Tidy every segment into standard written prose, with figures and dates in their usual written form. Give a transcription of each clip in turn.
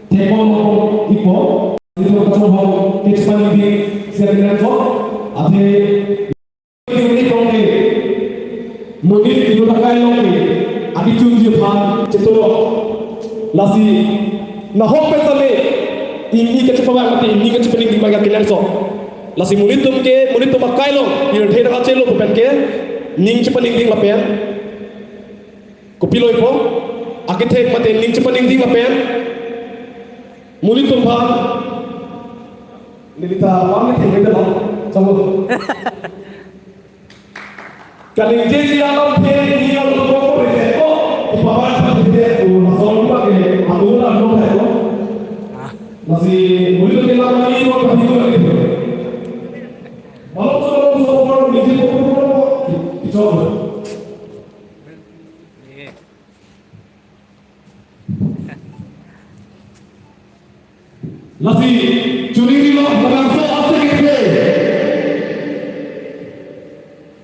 대본 있고 그리고 좀 게시판이 시작되면서 앞에 ini kongke mungkin itu pakai longke adi cunji pan cetoro lasi na hope sale ini ke cepat mati ini ke cepat ini bagai kilan so lasi mungkin tu pakai long ini thera ka chelo pen ke ning cepat ini lapen kopilo ipo akithek mate ning cepat ini lapen mungkin tu pan nilita wangi thek dah sama Kalau jadi alam ini kalau kau berseko, upah apa berseko, masalah apa ke? Adulah no berseko, masih boleh kita lagi itu apa itu lagi? Malam semua mesti kau coba. Masih curi lo, berangsa apa kita?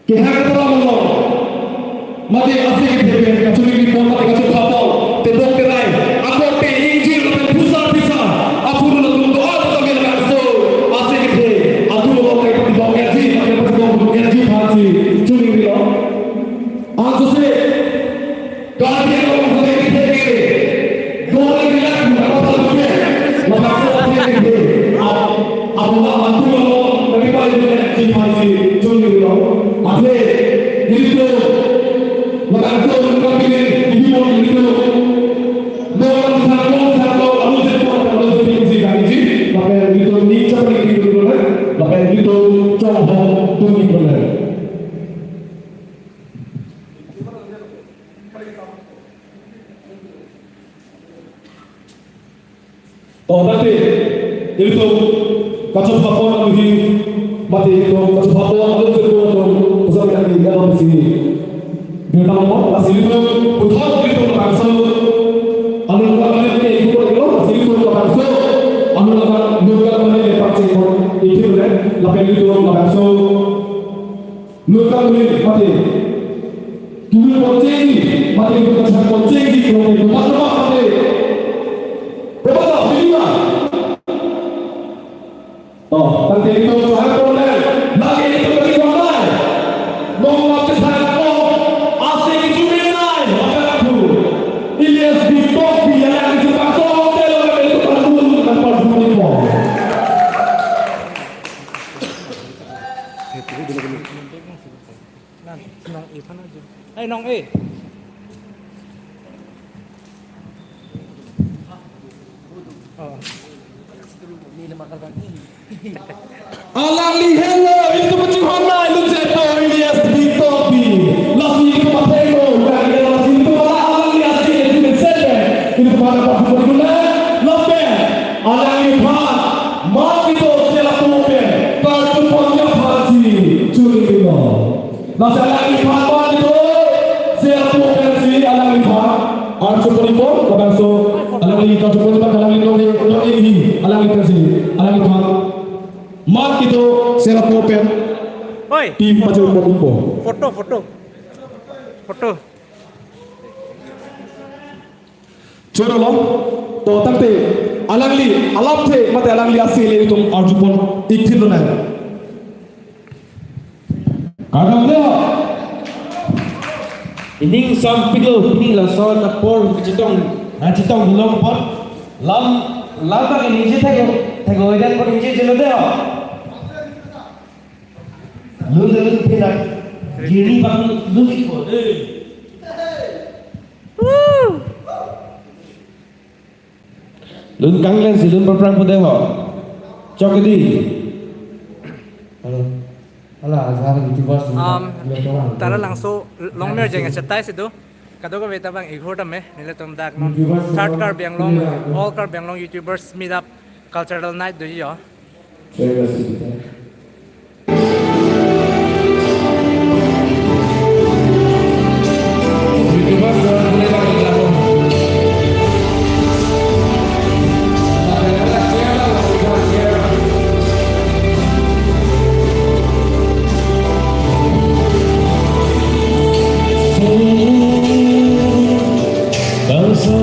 Kehak terlalu lama, mati asing itu kacuri di bawah mati kacur kapal, tebok terai, aku te injil dan pusat bisa, aku dulu doa sambil berangso, asing itu, aku dulu kayak di bawah gaji, mati pas bawah gaji pasti curi di lo, aku sih, kalau dia orang sampai di sini, dua lagi lagi, apa lagi, maka asing itu, aku dulu dari bawah gaji pasti curi di lo. Aje, itu, maka itu mungkin ibu itu, orang satu, lalu seperti gaji, maka itu ni cepat itu dulu, maka itu coba tunggu dulu. Oh nanti itu kacau bakwan lagi mati itu kacau bakwan lalu Pusat yang di dalam sini, bintang mau asli itu putar itu langsung, anu lakukan itu itu asli itu langsung, anu lakukan juga mana lepas cekor itu le, lapen itu langsung, lakukan ini mati, dulu ponceng, mati itu kan ponceng di kalau itu mana mati, berapa lima, oh nanti itu saya boleh, lagi itu bagi Mengapa saya asing jubilai aku Ilyas Bitopi yang disebut hotel itu perlu tanpa dulu nong E mana aja? Nong E. Oh. Ini makan kaki. Alang lihelo itu pencuhana itu seto Ilyas Bitopi lasi itu matero dan lasi itu malah alang liasi itu mesede itu pada waktu berguna lope alang lihat mak itu selaku lope tertumpangnya pasti curi itu lasi alang lihat mak itu selaku lope si alang lihat arju pelipur kebanso alang lihat arju pelipur alang lihat si alang lihat Mark itu serap open. Oi. Di maju info. Foto. Coba lo, to tante alangli, alapte mate alangli asli itu arjupon ikhir lo nai. Kadang dia. Ini samping ini langsung napor citong belum pot. Lam ini je tego idan pot ini je lo deh. Lu tidak gini bang lu ikut lu kangen sih lu berperang putih kok cok ini halo azhar gitu bos Tara langsung long mer jangan cetai situ. Kado ko beta bang ighor dame nila tom dak non third car biang long all car biang long YouTubers meet up cultural night do yo. Bangsa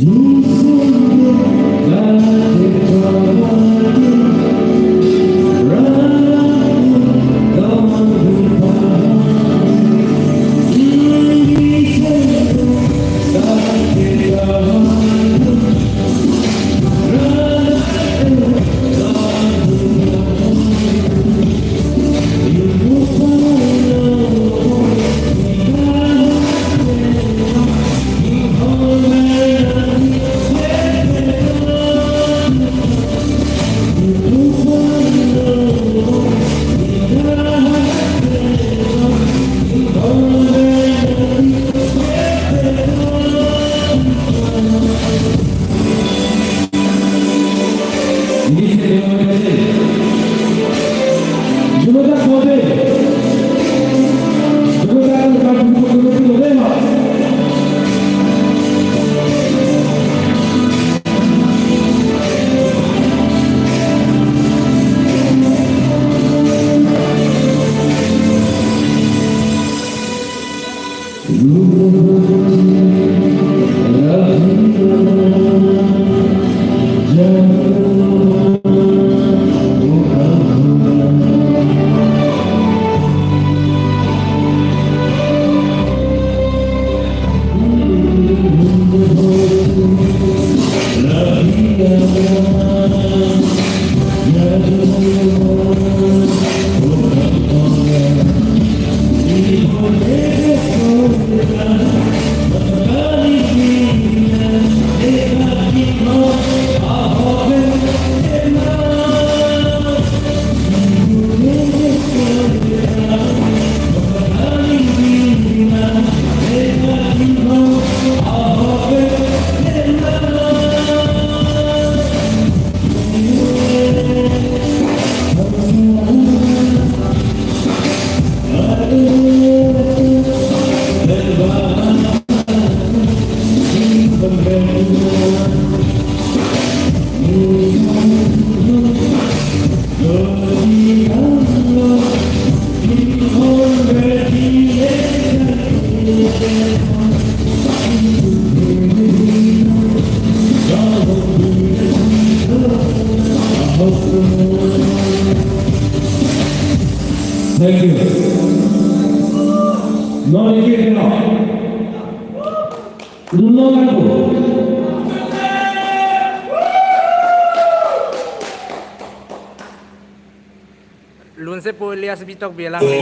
Thank you. No dikit no. Dulu aku. Lunse po Elias Bitok bilang no?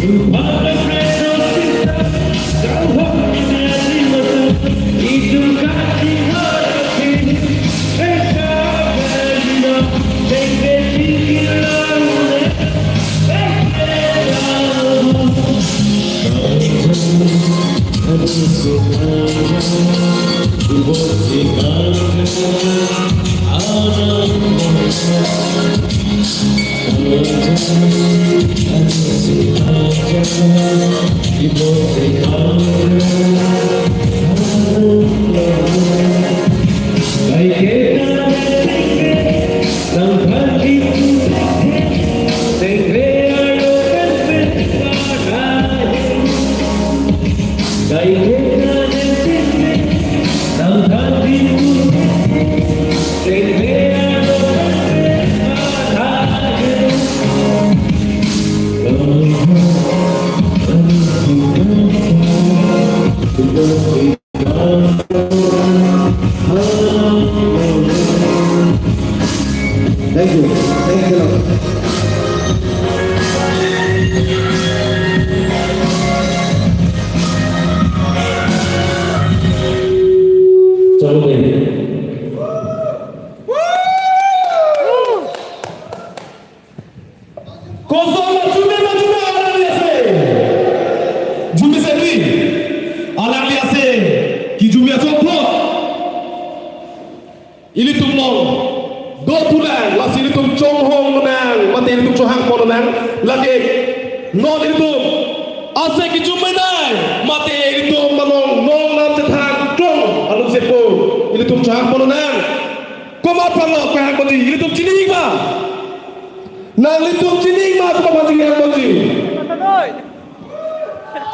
Thank you. Thank you, Lord. Chào mừng mình. Kosong cuma anak liase. Jumi sedui. Anak liase. Ki jumi asopro. Ili tumlong. Do tulang. Lasi ili tum chong hong menang. Mati ili tum chohang pon menang. Lagi. Non ili tum. Ase ki jumi nai. Mati ili tum manong. Nong nam cetang. Chong. Alum sepo. Ili tum chohang pon menang. Koma pralo kahang pon ili tum cini ba. Nang litung cining mas pemacing yang kunci.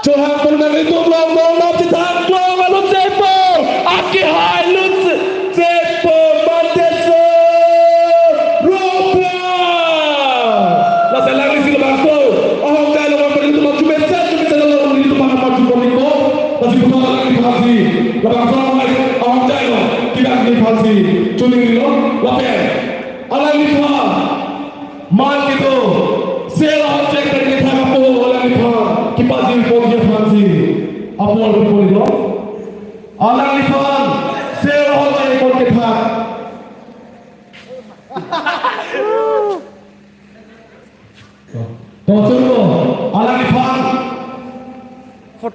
Cohang pernah litung long nap citang long alun sepo. Aki hai lun sepo manteso. Ropa. La selang di sini bangso. Oh kai long pergi tu maju meset tu bisa long di rumah maju komiko. Masih bukan lagi dipasi. La bangso mai oh kai long tidak dipasi. Cuning lo lapen. Alang lipa. Mal gitu, sela objek dari kita apa orang lipa, kita jadi pokoknya fancy, apa orang lipa itu? Orang lipa, sela objek dari kita. Kau tunggu, orang lipa,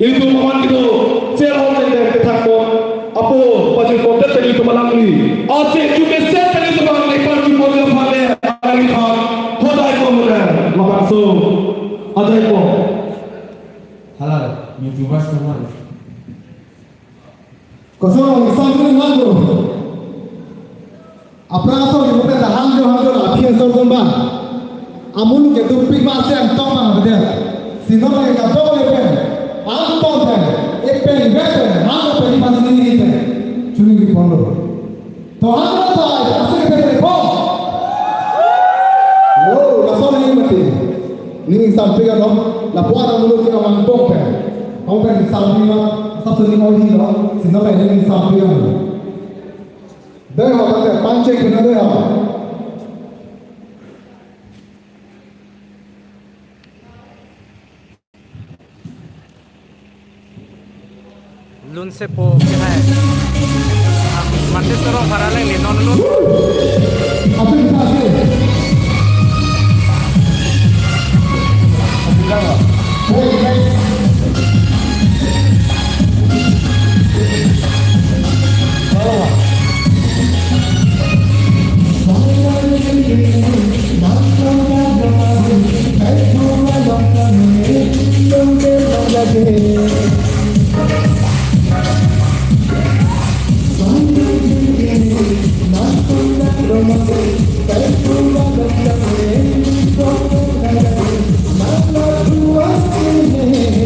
itu mohon gitu, sela objek dari kita pun, apa baju konten dari itu malam ini, asyik juga set dari itu malam lipa juga boleh pakai orang lipa. Makasih, ada itu. Halal, YouTuber semua. Kosong sampai nanti. Apa asal kita dah hamil lah, tiada soal bang. Amun kita pergi masih antong mana betul? Sino lagi kata boleh pen, antong pen, pen betul, mana pergi masih ini pen, curi di pondok. Tuhan kita asal kita berpon. Oh, langsung ini mati. Ni sampai kan laporan mulut kita mantap kan. Kau kan sampai kan, sampai ni mau hilang. Siapa yang ni sampai kan? Dah apa tu? Pancing kena dah. Lun sepo kena. Mantis orang paralel ni non lun. Apa yang terjadi? Thank you.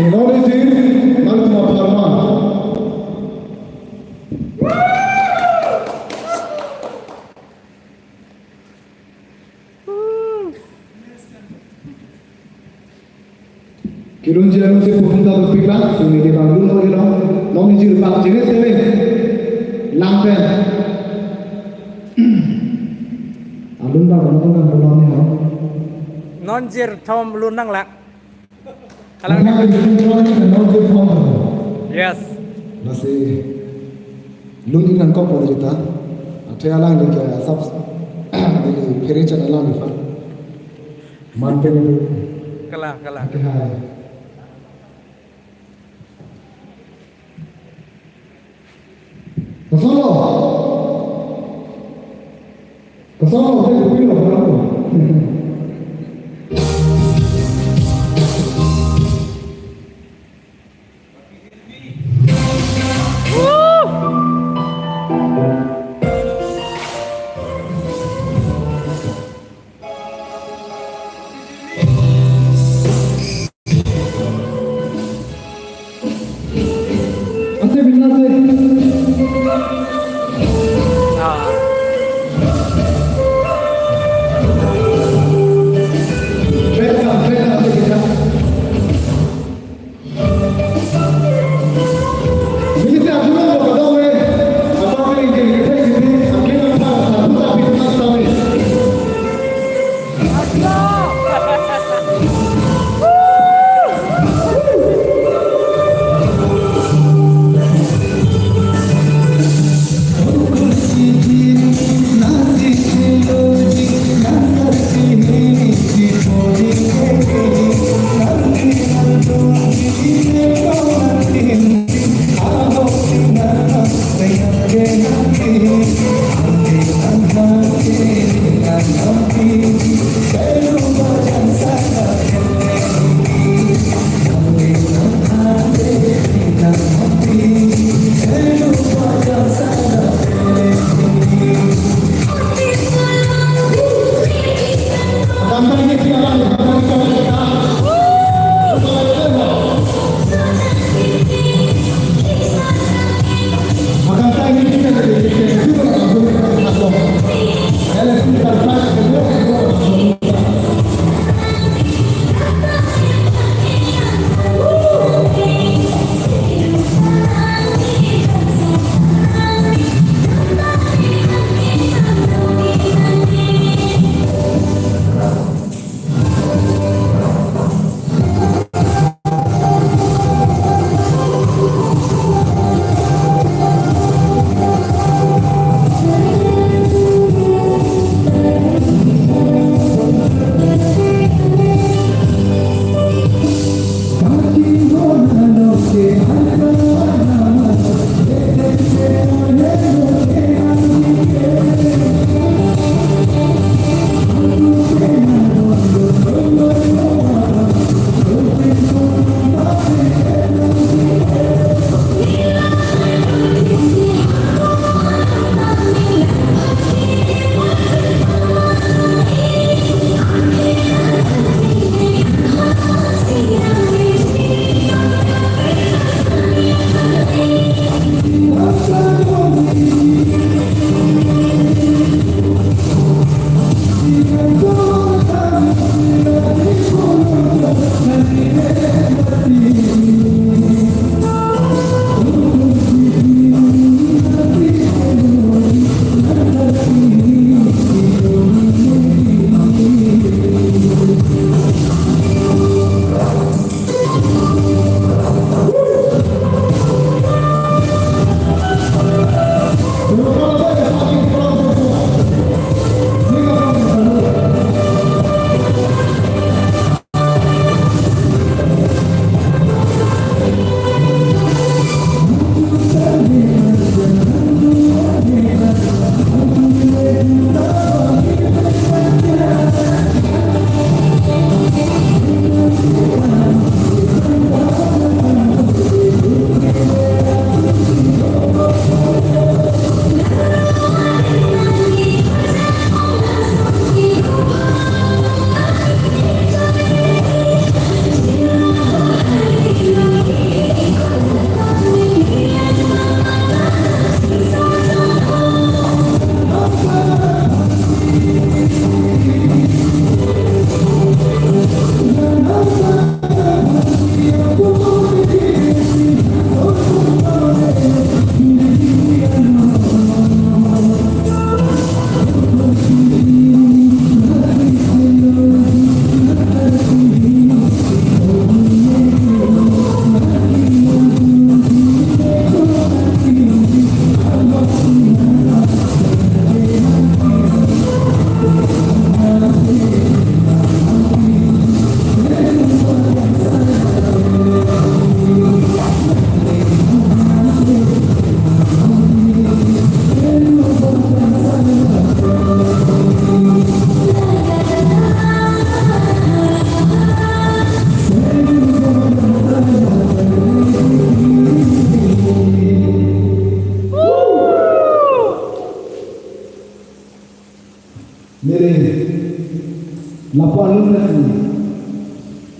Technology, Maltuma Parma. Kirun jalan se pupunta do pika, sini di Bandung no ilo, long jil pak jenis tewe, lampen. Alun ba kono kan belum ni ho. non jir thom lun nang lak Alang alang ni kirun jalan ni long jil pom. yes Nasi luni nan kau pun cerita, ada alang ni kaya sab, ni peri cina alang ni pak. Mantan itu, kala kala kehai. Kesana, kesana, saya pilih berapa? Asal bila saya? ah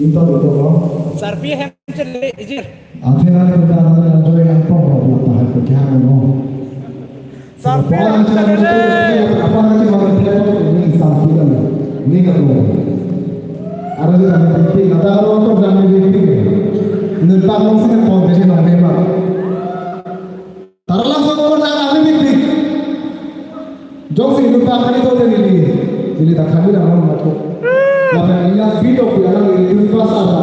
Itu loh. Sarpi hem cele ijir. Akhirnya kita akan join yang pokok buat tahap kekian loh. Sarpi Orang hem cakap cele. apa lagi orang telepon ini sampai kan? Ini kan loh. Ada di dalam TV, ada orang tu dalam TV. Ini bangun sini kompetisi nak memang. Taruh langsung orang nak ambil TV. Jom sih lupa kali tu ini tak kali dah orang macam. Macam ini video orang ini pas ada.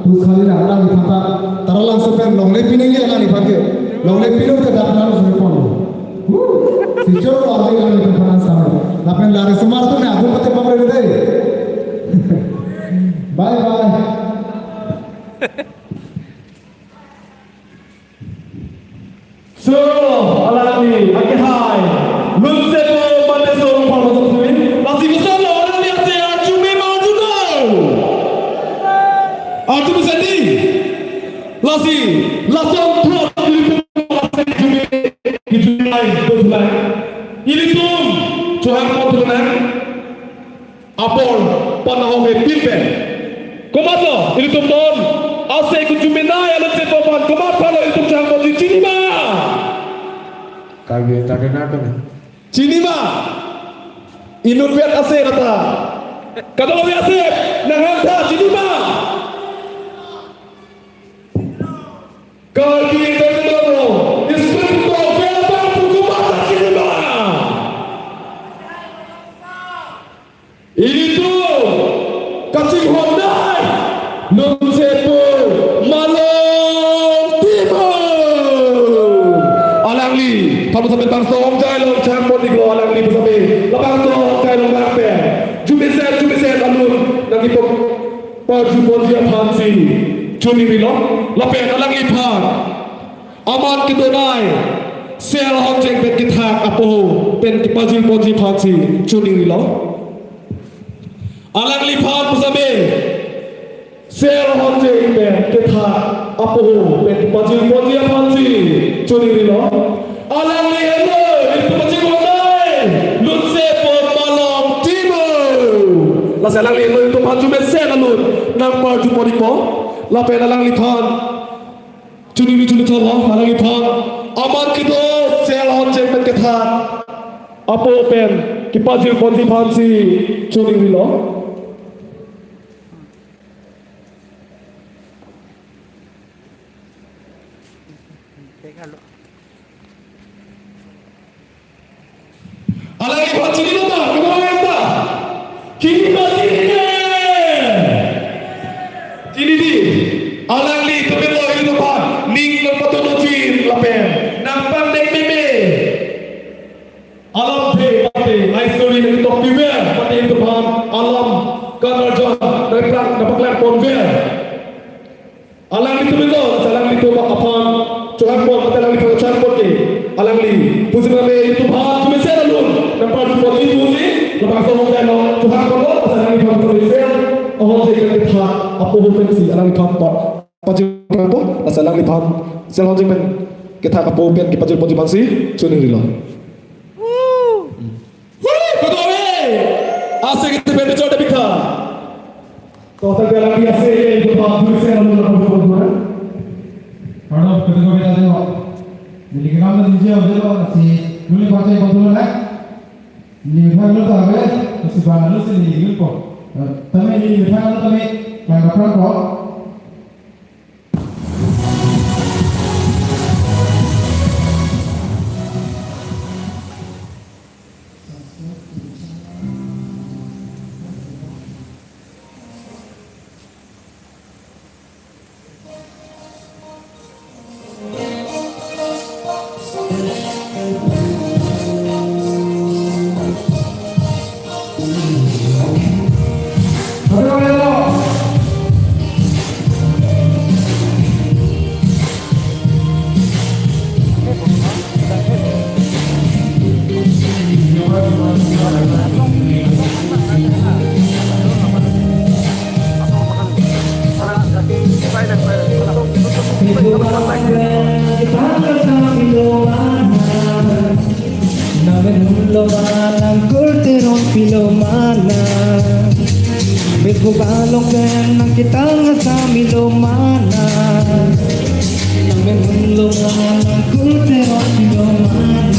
Tu kali dah orang ni kata taruh langsung pen long lepi ni orang ni pakai. Long lepi tu kita dah lalu semua pun. Si coro orang ni orang ni sama. Lapan lari semar tu ni aku pakai pamrih deh. Bye bye. So, alami, okay hai. Lunsepo mandeso pala sumsuin. Masih besar orang ni ase cumi maju no. Cumi sendiri. Lasi, lasong trot ini cumi hidulai betul. Ini tum, cuhang betul nak. Apol panahong pilpen. Komato, ini tum don. Ase ikut cumi nai alat sepopan. Komat pala itu cuhang betul cini ma. Kage nak kan? Cini ma. Inun biat ase rata. Kata kami ase, nangan ta cini ma. Kaki terlalu. Istimewa berapa hukuman cini ma. Ini tu kasih hondai. Nun sepo Malang Timur. Alang li, kamu sampai bang song jai long campur di gua alang li sampai. Lapang song jai long ngape. Jumiset alun nanti pok paju dia pansi. Juni bilo, lapang alang li pan. Aman kita nai. Sel hong jeng pen kita apo pen paju pansi. Juni bilo. Alang li pan sampai. Sel hong jeng pen kita apo pen paju pansi. Juni bilo. Alang li hello, itu macam mana? Lunsepo Malang Timur. Lasa alang li hello itu maju mesel alun. Nampak jumpa di ko. Lapen alang li pan. Juni tolong alang li pan. Aman kita sel hong jeng pen kita apo pen kipaju pansi. Juni bilo. Alang ibu cini nama, kemana anda? Cini di. Alang li kebelo itu pan, ning patologi lapen, nampang dek meme. Alam pate, story ni top piwe, pate itu pan, alam kanarja, dapat lek ponver. Alang li kebelo, alang li tu apan, cuhak pon, pate alang li cuhak pon ke, alang li, pusi meme itu pan, cuma saya lalu. Nampak jumpa itu ni, lepas orang dah Tuhan kalau pasal hari Tuhan terlihat, orang jadi kita apa hukum si alam Tuhan tak, pasal apa? Pasal alam Tuhan, selalu jadi kita apa hukum kita pasal si, cuni rilo. Kau asik kita benda jauh lebih kah? Kau tak alam biasa itu Tuhan tulis alam Tuhan. Kalau kita beda tengok, jadi kita mana dijauh jauh si, dulu pasal betul lah. Lihat lu tahu kan, kesukaan lu sendiri kok. Tapi ini lihat lu tapi yang kapal kok. Facebook alok nang kita nga sa milumanan nang menulungan ang kultero milumanan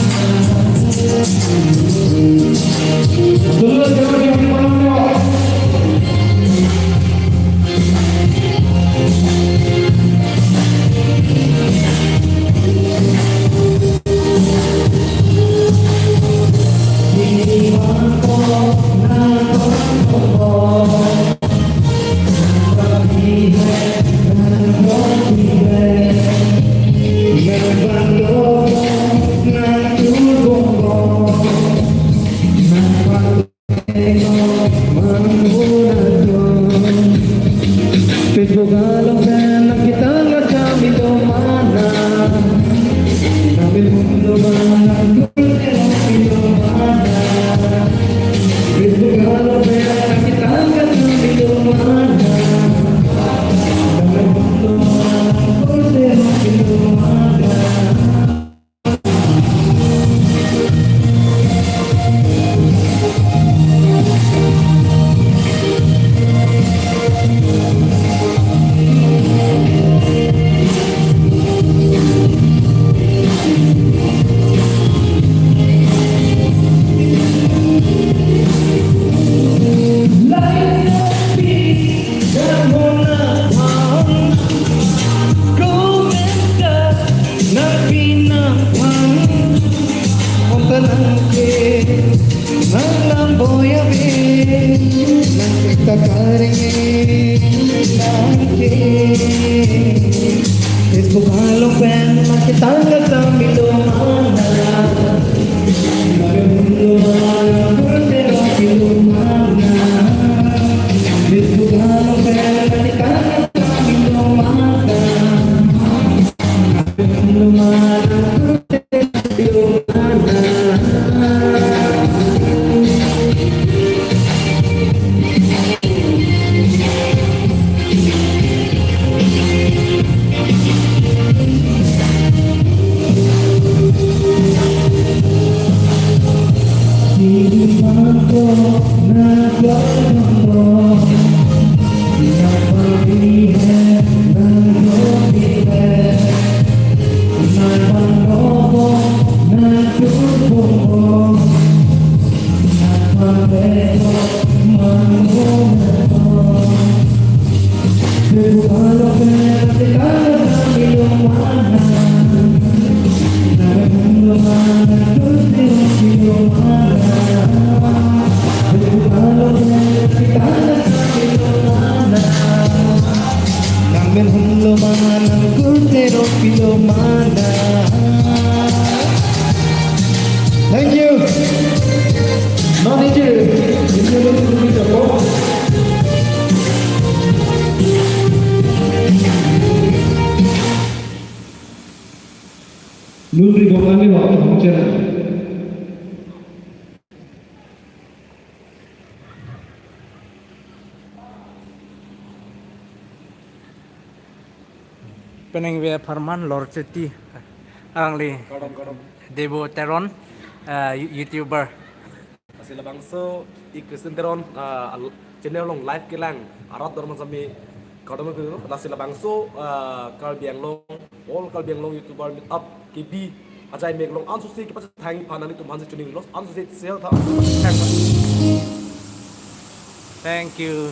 Dulur jangan diambil. Facebook alok nang kita nga sa milumanan nang menulungan ang kultero milumanan Facebook alok nang kita nga sa milumanan nang menulungan ang kultero milumanan Facebook halo pen makita nga sa milumanan nagulungan kultero milumanan Facebook halo pen makita nga sa milumanan nagulungan kultero milumanan Thank you. Manager, ini belum bisa kok. Nuri Gopani waktu bicara. Peneng via Parman Lord City Angli Debo Teron YouTuber Sila bangso ikusenderon channel long live kilang arat dorman sami kadang itu sila bangso kalbiang long all kalbiang long YouTuber meet up KB ajai meg long ansu si kipas thangi panani tum hanse chuning los ansu si sel tha Thank you.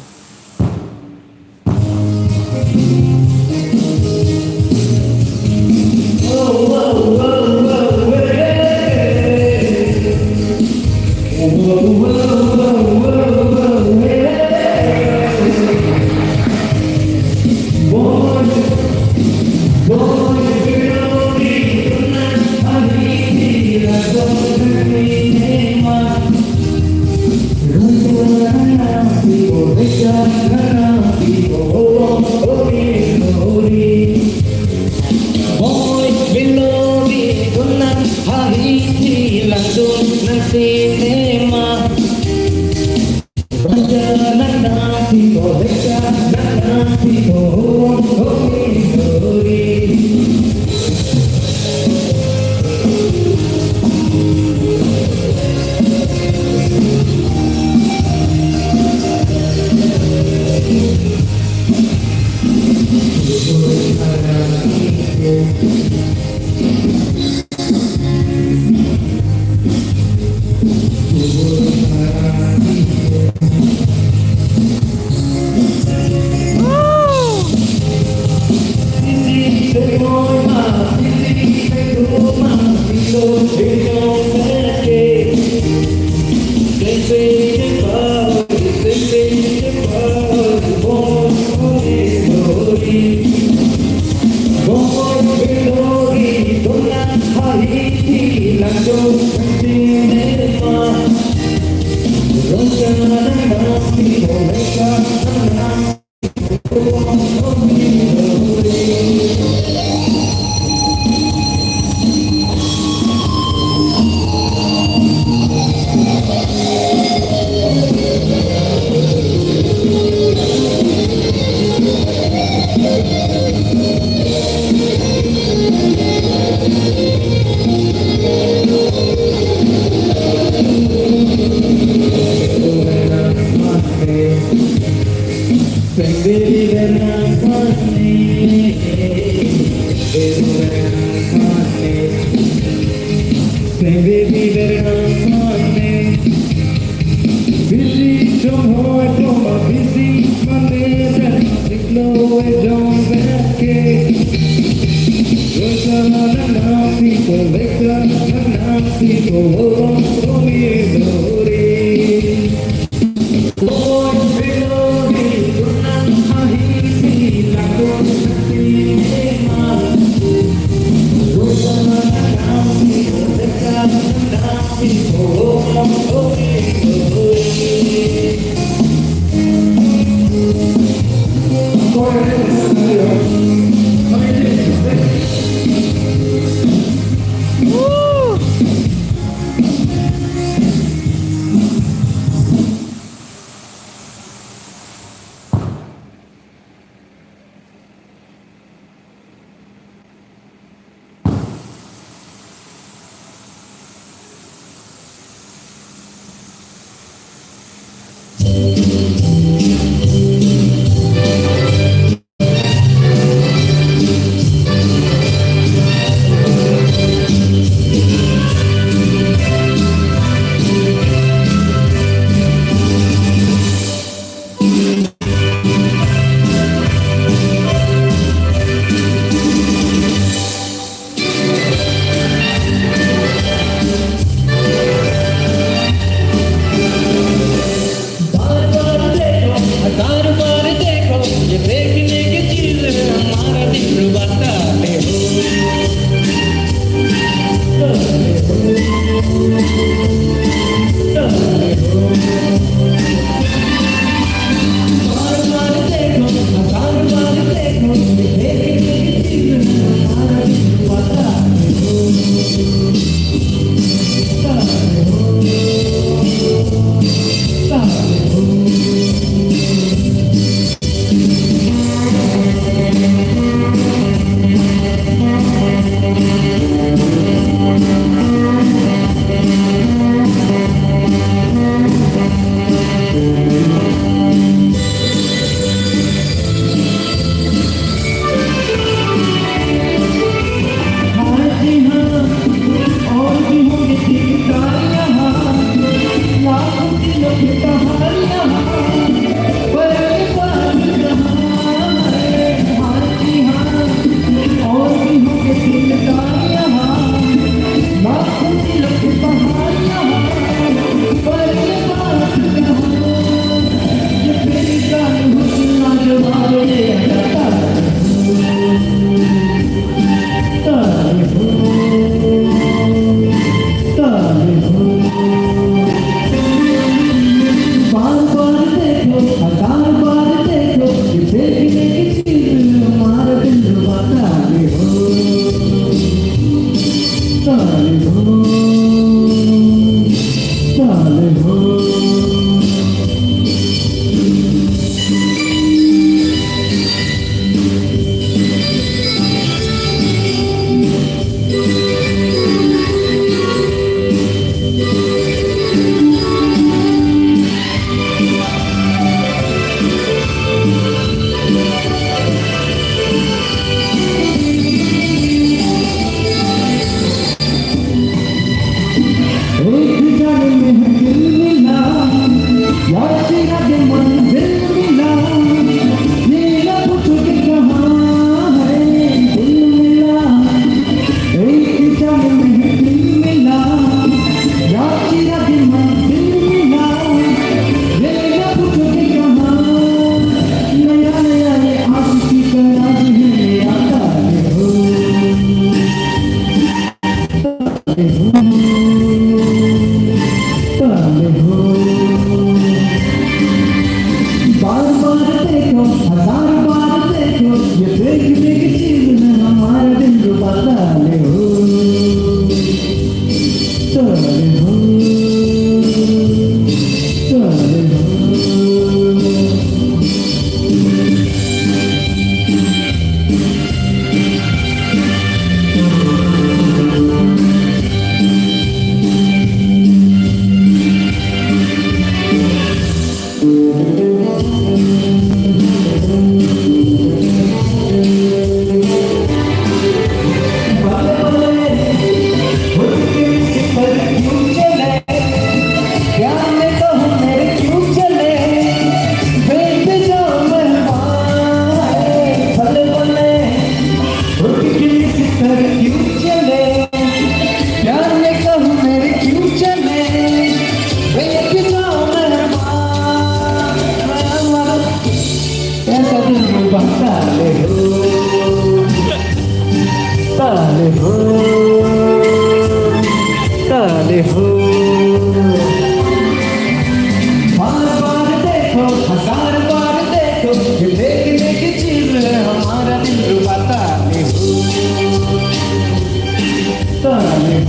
बार बार देखो, हजार बार देखो, ये देखने की चीज है हमारा दिल रुबा ताले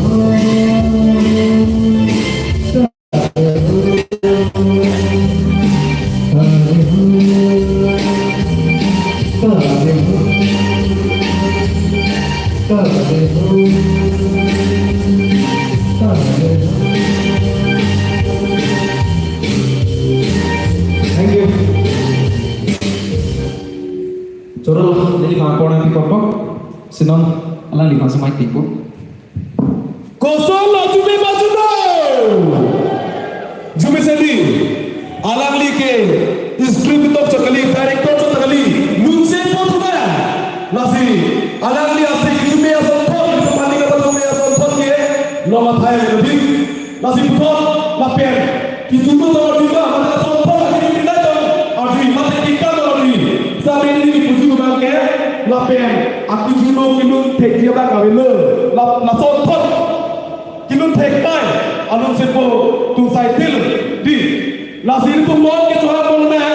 हो Thank you. Choro, jadi apa nanti papa? Sinon, alang lima semai tipu. Kosong lah Jume Majuno. Jume Sedi. Alang Like. Script top cakali, director top cakali. Nunse pot na. Nasi. Alang Li ase Jume asal pot. Kembali kata Jume asal pot ke. Nama thai lebih. Nasi pot lapen. Kita tu juga mata asal pot lagi kita jom. Adi mata kita lagi. Sampai ini puju bangke. Lapen. Aku juno kinun tek dia bang kawin la son pot. Kinun tek mai. Alun sepo tu sai til di. La sini tu mon ke Tuhan bolna.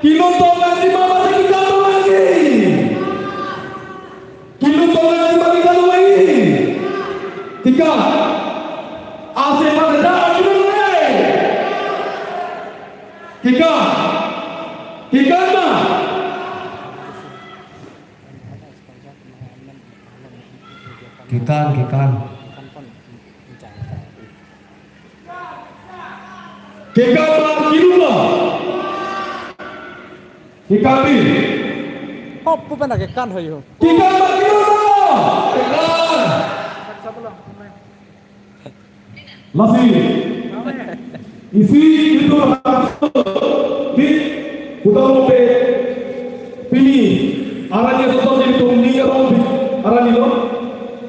Kinun to lagi mama kita tu lagi. Kinun to lagi mama kita tu lagi. Tiga. Ase pada dah kinun lagi. Tiga. Tiga na. Kikan. Kikan bar kirula. Kikan ni. Oh, bukan nak kan hoyo. Kikan bar kirula. Kikan. Masih. Isi itu di utama pe pilih arahnya sosok jadi tumni orang arah ni lo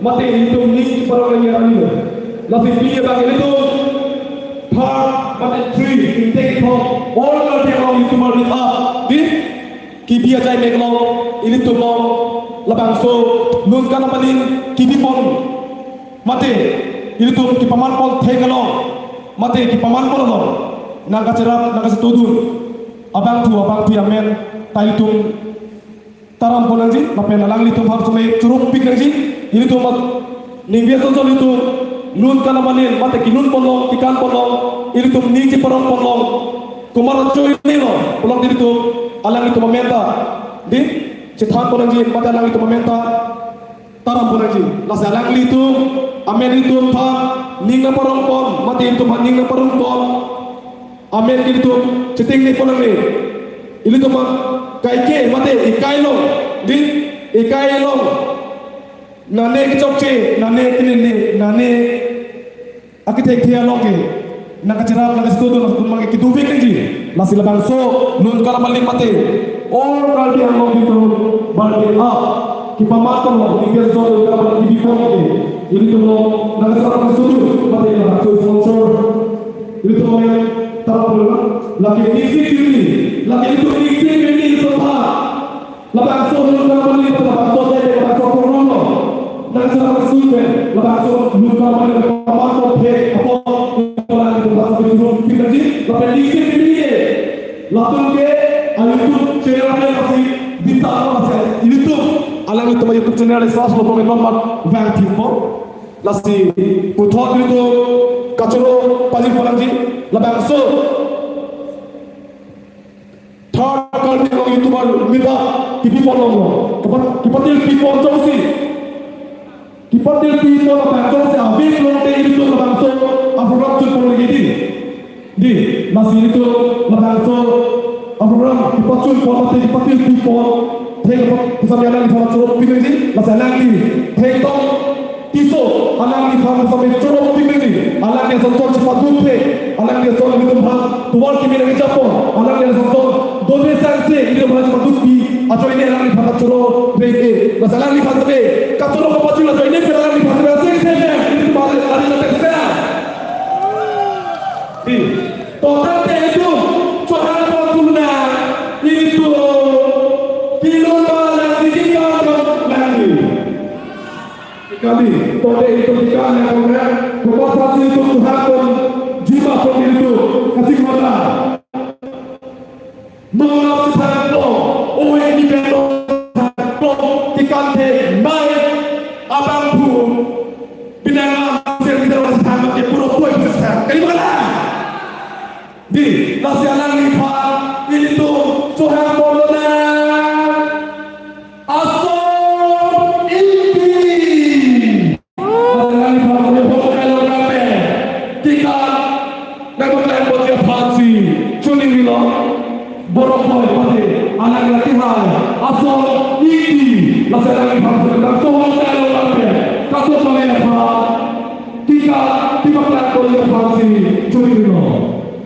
mati itu tumni para orang yang arah ni lo lalu pilih bagi itu part mati three intake from all the orang itu malu di kibia jai meklo ini tu lo labang so nun kana panin kibi pon mati ini tu kipaman pon thekalo mati kipaman pon lo naga cerap naga setudun abang tu amen tai tum taram pon anji mapen alang litum har sumai curuk pik anji ini tu mat ningbia sonsol itu nun kana panin mati kinun pon lo kikan pon lo ini tu niji parong pon lo kumar coy ni lo pulang ini tu alang itu mementa di cethan pon anji mati alang itu mementa taram pon anji las alang itu amen itu pa ning na parong pon mati itu ning na parong pon amen itu ceting ni pon ni ini tu mah kai mati ikai lo di ikai lo nane kecokce nane kini ni nane akitek dia lo ke nak cerap nak setuju nak pun mangi kitubik ni nasi labang so nun kala balik mati all kali yang lo itu balik up kipamatong lo tinggal so kala balik dibipon ke ini tu lo nak cerap nak setuju mati nak sponsor ini tu lo taruh dulu lagi isi kiri lagi itu isi kiri itu apa labang so nun kala balik labang so jadi labang so kono nak cerap nak setuju labang so nun kala balik kipamatong ke apa orang itu bahasa berjurung kita ni lepas isi kiri lalu ke YouTube channel masih bintang masih YouTube alang itu YouTube channel seras lo pengen nomor bank timpo lasi puthot itu kacoro pagi palangi labang so third kali lo YouTuber minta kipi polong kipatil kipo josi kipatil kipo labang josi abis lo te itu labang so program tu pun lagi di masih itu langsung program dipacul pun mati pun thek sampai alang di format pinggir ni masih alang di thek tong tiso alang di format sampai curug pinggir ni alang dia sonsor cepat dupe alang dia sonsor itu bah tuan kimi lagi capon alang dia sonsor dole sanse itu bah cepat dupi atau ini alang di format curug pinggir masih alang di format sampai kacurug kepacul atau ini alang di format sampai itu bah ada yang tersedia total itu Tuhan Puna itu kali tode itu tiga yang kemudian berpasasi untuk Tuhan pun jiwa pun itu kasih kepada mengenal Tuhan pun oleh kita pun dikante baik abang pun binang hasil kita orang sama dia pura pura besar kali mana di nasihat lipat itu Tuhan pun borok-borok pasti anak latihan asal ini laksanakan bangsa dan Tuhan dalam lampu kasus mereka tiga pelakon yang pasti curi dulu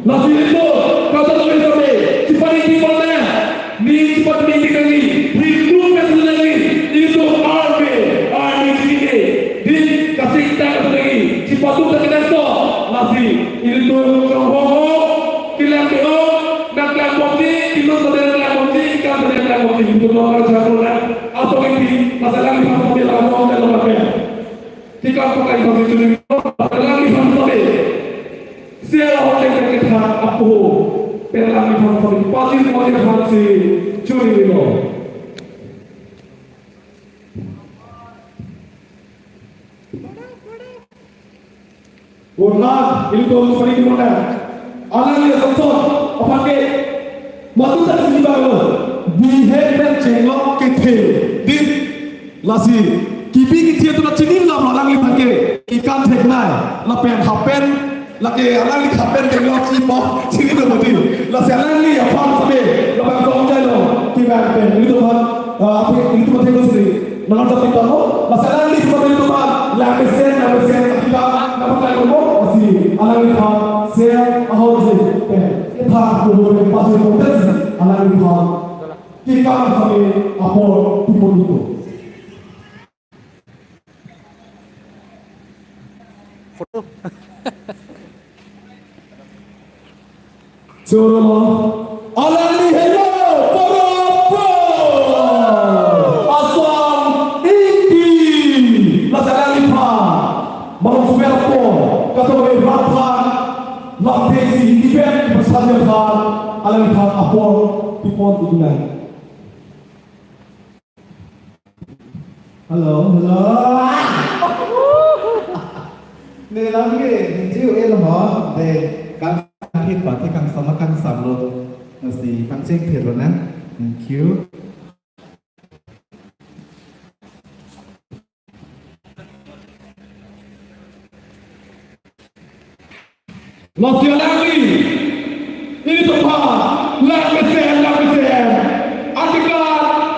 nasi itu kata sampai cepat ini mana ni cepat ini kali hidup yang lagi itu army ini di kasih kita lagi cepat tu tak kena so nasi itu orang kilang itu nak lakukan itu sedang lakukan kan sedang lakukan itu orang jalan atau ini masalah ini sampai lakukan dalam apa jika pakai baju itu masalah ini sampai siapa orang yang kita apa pelan ini sampai pasti semua pasti curi itu Warna itu sering mana anaknya sensor apa ke waktu tak sibuk behavior cengok kete di lasi kipi kici itu nak cini lah orang lihat ke ikan teknai lapen hapen laki orang lihat hapen cengok cipok cini tu mesti lasi orang lihat apa sampai lapan tahun jalan kita pen itu kan apa itu mesti tu sendiri malam tak kita lo lasi orang lihat sampai itu kan lapisen kita nampak lagi masih orang lihat saya ahok je pen tak boleh pasal kontes anak itu kita sampai apa tipu itu foto Surah Allah ni hello poro asam iki masalah lipa mau smerpo kata berapa lapesi event bersama Tuhan alam Tuhan apa tipon itulah Hello, Nên lắm cái mình chịu em là họ để căng thịt và cái căng sống nó căng sẵn luôn là gì căng trên thịt luôn á thank you Masih lagi ini tempat lapisen artikel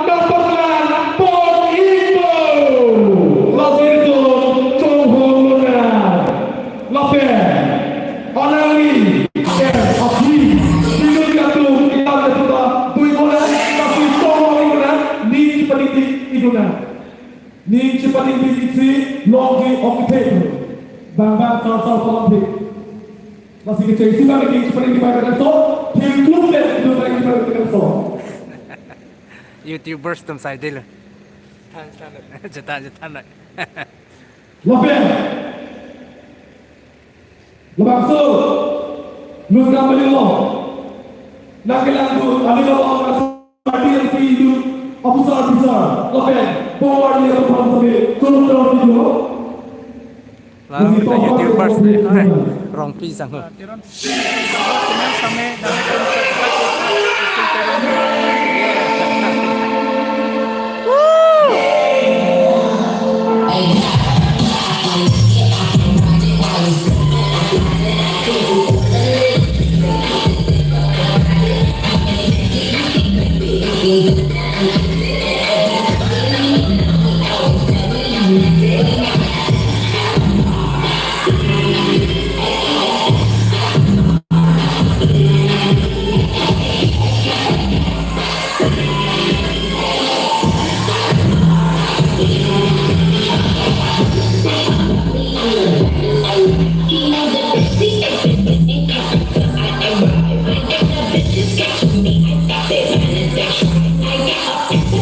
dapatkan pon info masih itu coba lapis anali api ini jatuh kita sudah tuh boleh tapi tolong ini ni pendidik itu ni pendidik si logi occupator bang salah pendidik masih kecil sih lagi seperti dibayarkan so film dan itu lagi dibayarkan so YouTubers tum sai dil jeta nak lapis lepas tu lu nak beli lo nak kelang tu ada lo orang parti yang hidup apa besar lapis power dia apa sampai kalau video lalu kita YouTubers rong pisang tiron sampai I got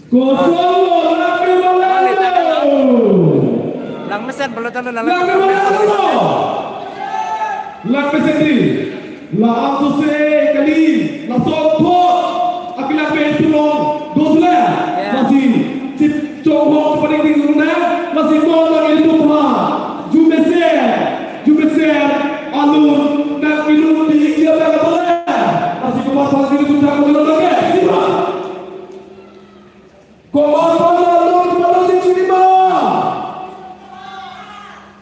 Kosovo, Langli Malalo. Lang mesen belum tahu lang. Langli Malalo. Langli Sendri. La Asose Kali. La Sopo. Akila Pentulong. Dosla. Masih Cip Chonghong seperti itu guna. Masih mau lagi itu Jumeser. Alun. Dan minum di dia boleh. Masih kemasan itu sudah mulai lagi. Siapa? Komandan Alun kepada si Cinima.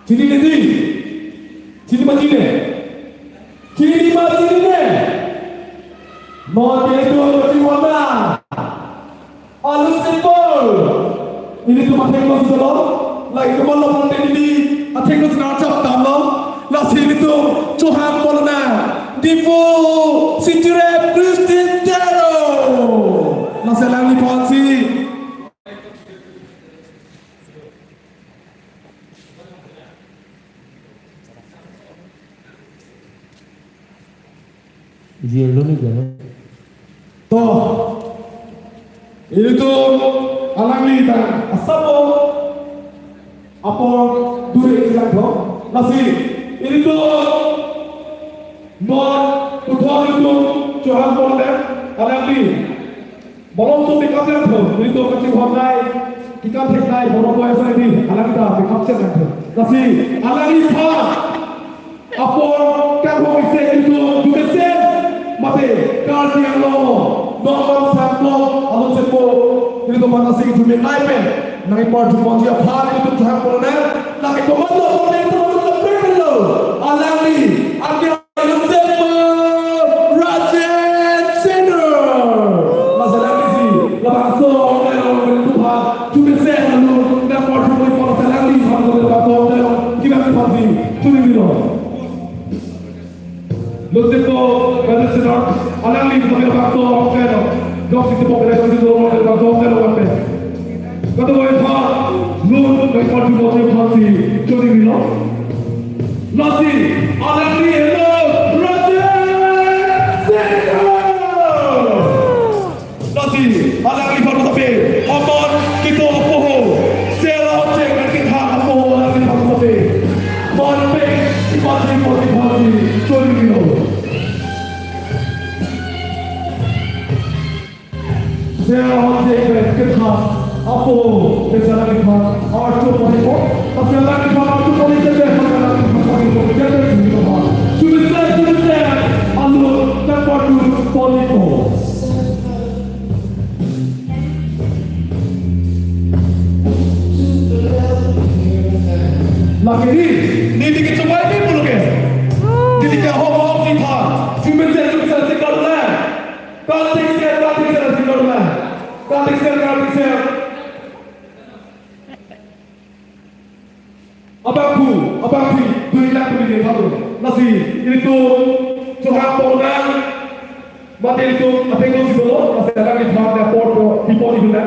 Cinima. Mau dia itu Ciwana. Alun Simpul. Ini tu macam mana sih lo? Lagi tu malam nanti ini, atheng tu sekarang cap tamu. Nasi itu Johan Polna. Divo Sinjure Christian Tero. Nasi lagi pansi. Ini tu alangli dan asabo apa duri silang tu nasi ini tu non tujuan itu Johan Polna alangli belum tu dikatakan tu ini tu kecil homai kita teknai belum boleh saya ni alangli dah dikatakan tu nasi alangli pa apa kan homai saya itu juga sen mati kalau dia lo nomor satu alun sepo ini tu mana sih cuma naik nanti part cuma dia hari itu Tuhan Polna nanti komando Polna itu masuk ke lo alangli akhir alun sepo Rajen Senior masalah ni sih lepas tu orang Tuhan cuma sen alun dan part cuma itu alangli sama lepas tu orang kita pasti cuma ni lo Luteto, Rajen Senior alangli itu lepas tu orang kena Dok situ populasi itu orang lepas tu orang kena kata boleh tak lu dari part cuma itu pasti cuma ni lo nasi alangli hello Nasi, alangli baru sampai. Aman kita poho. Sela cek dan kita poho alangli baru sampai. Monpe, pasti. Sorry kilo. Sela cek dan kita poho. Sela kita artu poho. Tapi alangli baru artu poho jadi alangli baru jadi kita. Sudah. Alu dan baru poho. Lagi ni dikit semua ini pun ke? Ketika homo kita, cuma saya tinggal lah. Kantik saya tinggal lah. Kantik saya. Abangku, berilah begini satu. Nasi ini tu Johan Polna. Mati itu apa yang kau sebut? Nasi lagi ada foto di poni juga.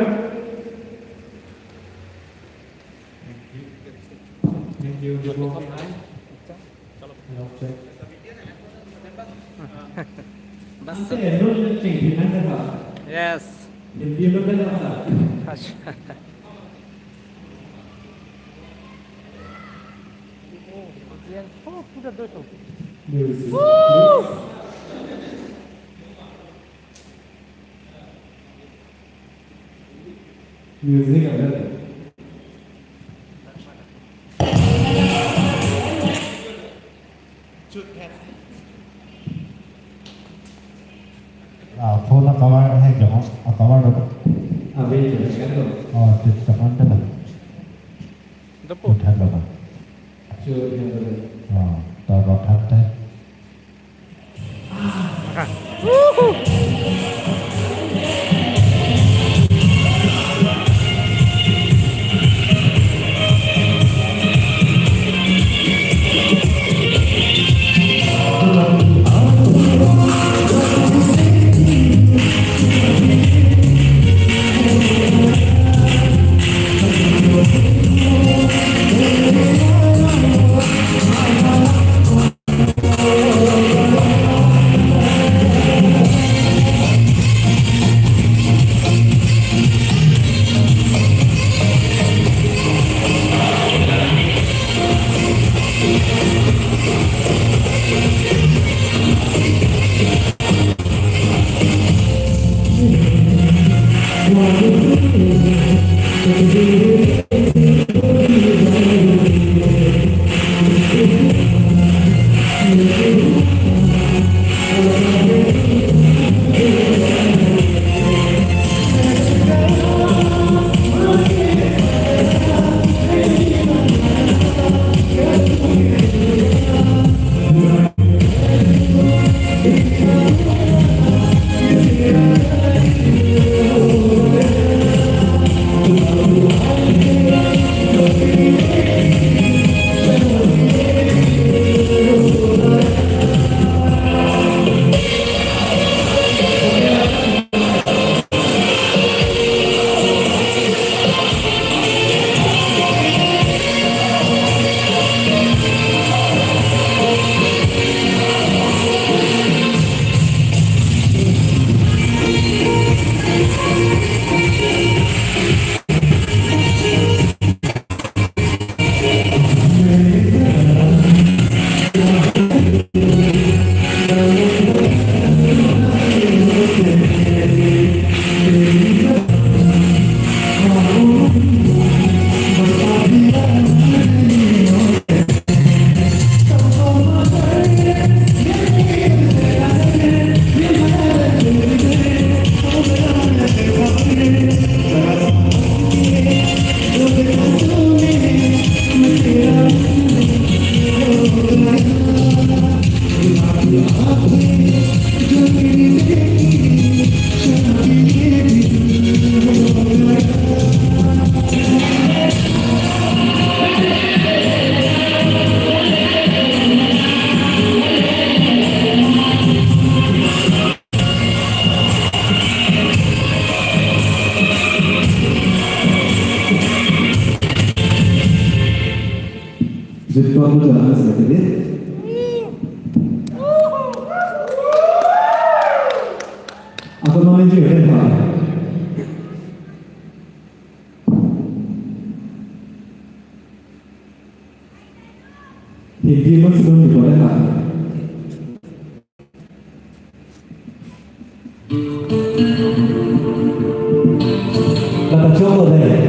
Yes. Oh, sudah tutup. Music ada. Phone nó cover hay kiểu cover được Abi kan tu. thì tập anh tức là Depo. thật được Chưa yang tu. tao có thật đấy Jepang mo jalan seperti ini. Ako naman yung yun, ha? Hindi mo siguro di ko na, ha? Nakachoko na eh.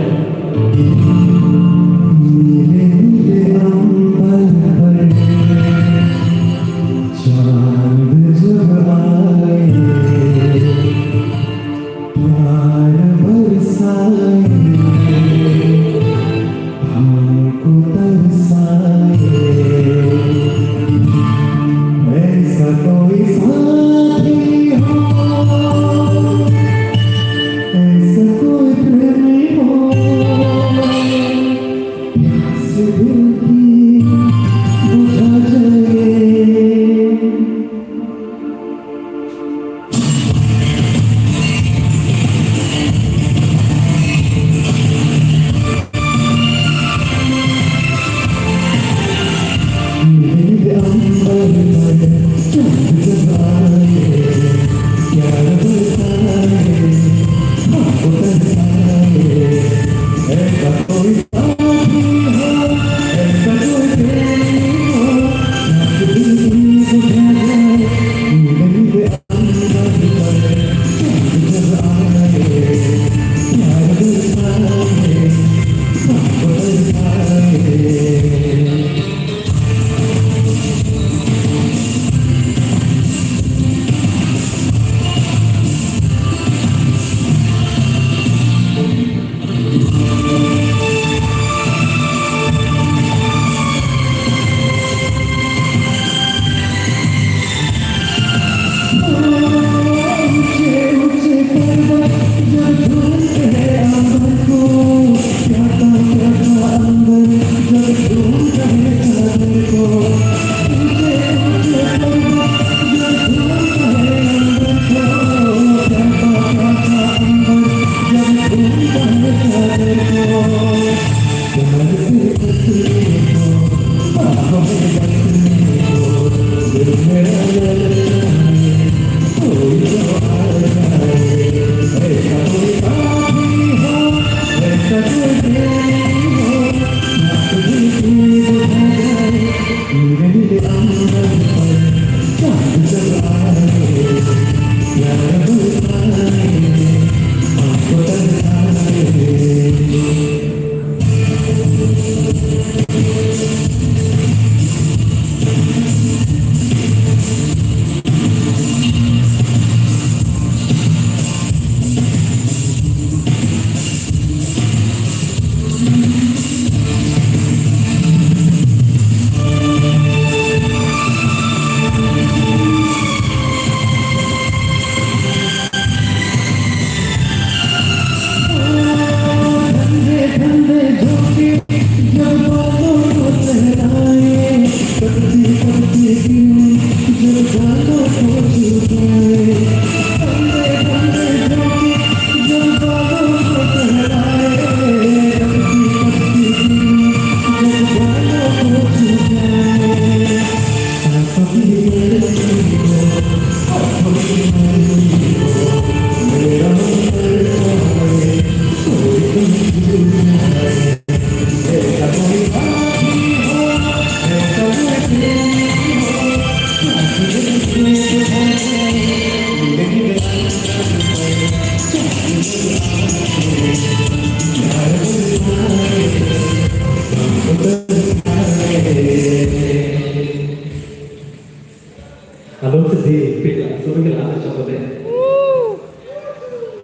Halo sedih, tidak, suruh kita ada coba deh.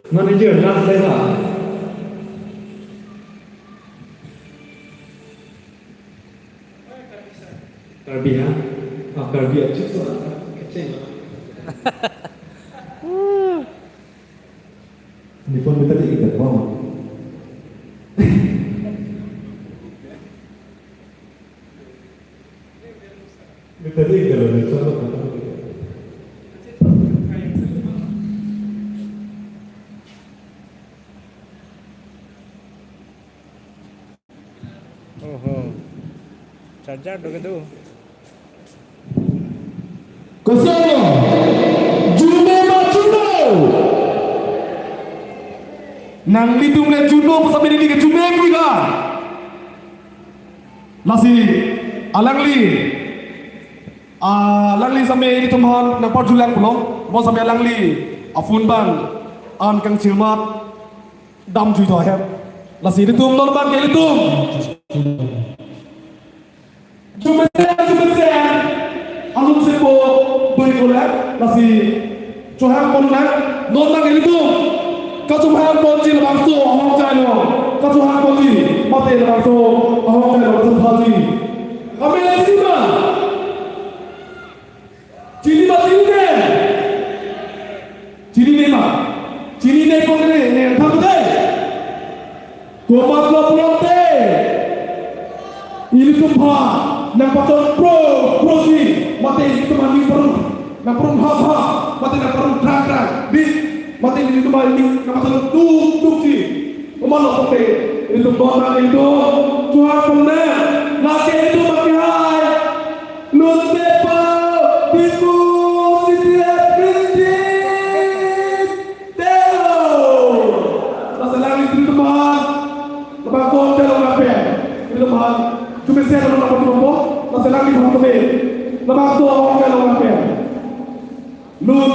Manager, nak lewat. Karbiah, karbiah cukup kecil. Di phone kita diikat bawah. Kita diikat loh, coba kata. Charger do gitu. Kesana Juno Juno nang litung le Juno sampai di ke Juno juga masih alangli sampai ini teman nang perjulang pulau mau sampai alangli afun ban an kang cilmat dam jui toh ya masih itu non ban ke itu Juno alum sepo beri kolak nasi cuham konak nonang itu kacuham konji langsung ahong jano kacuham konji mati langsung ahong jano langsung haji kami lagi mana cini ne kongre ne thamde gomat lo pulote ini tumpah nang patron pro ji mati itu mandi perut nang perut ha mati nang perut drag di mati ini itu mandi nang patron tuk ji kemana kote itu bosan itu cuar perne nake itu mati hai nun sepa biku sitiap kristin telo masalah itu teman lepas kote lo ngapain itu teman cuma saya dalam apa nomor masih lagi mau kembali lepas tu orang kalau ngapain nun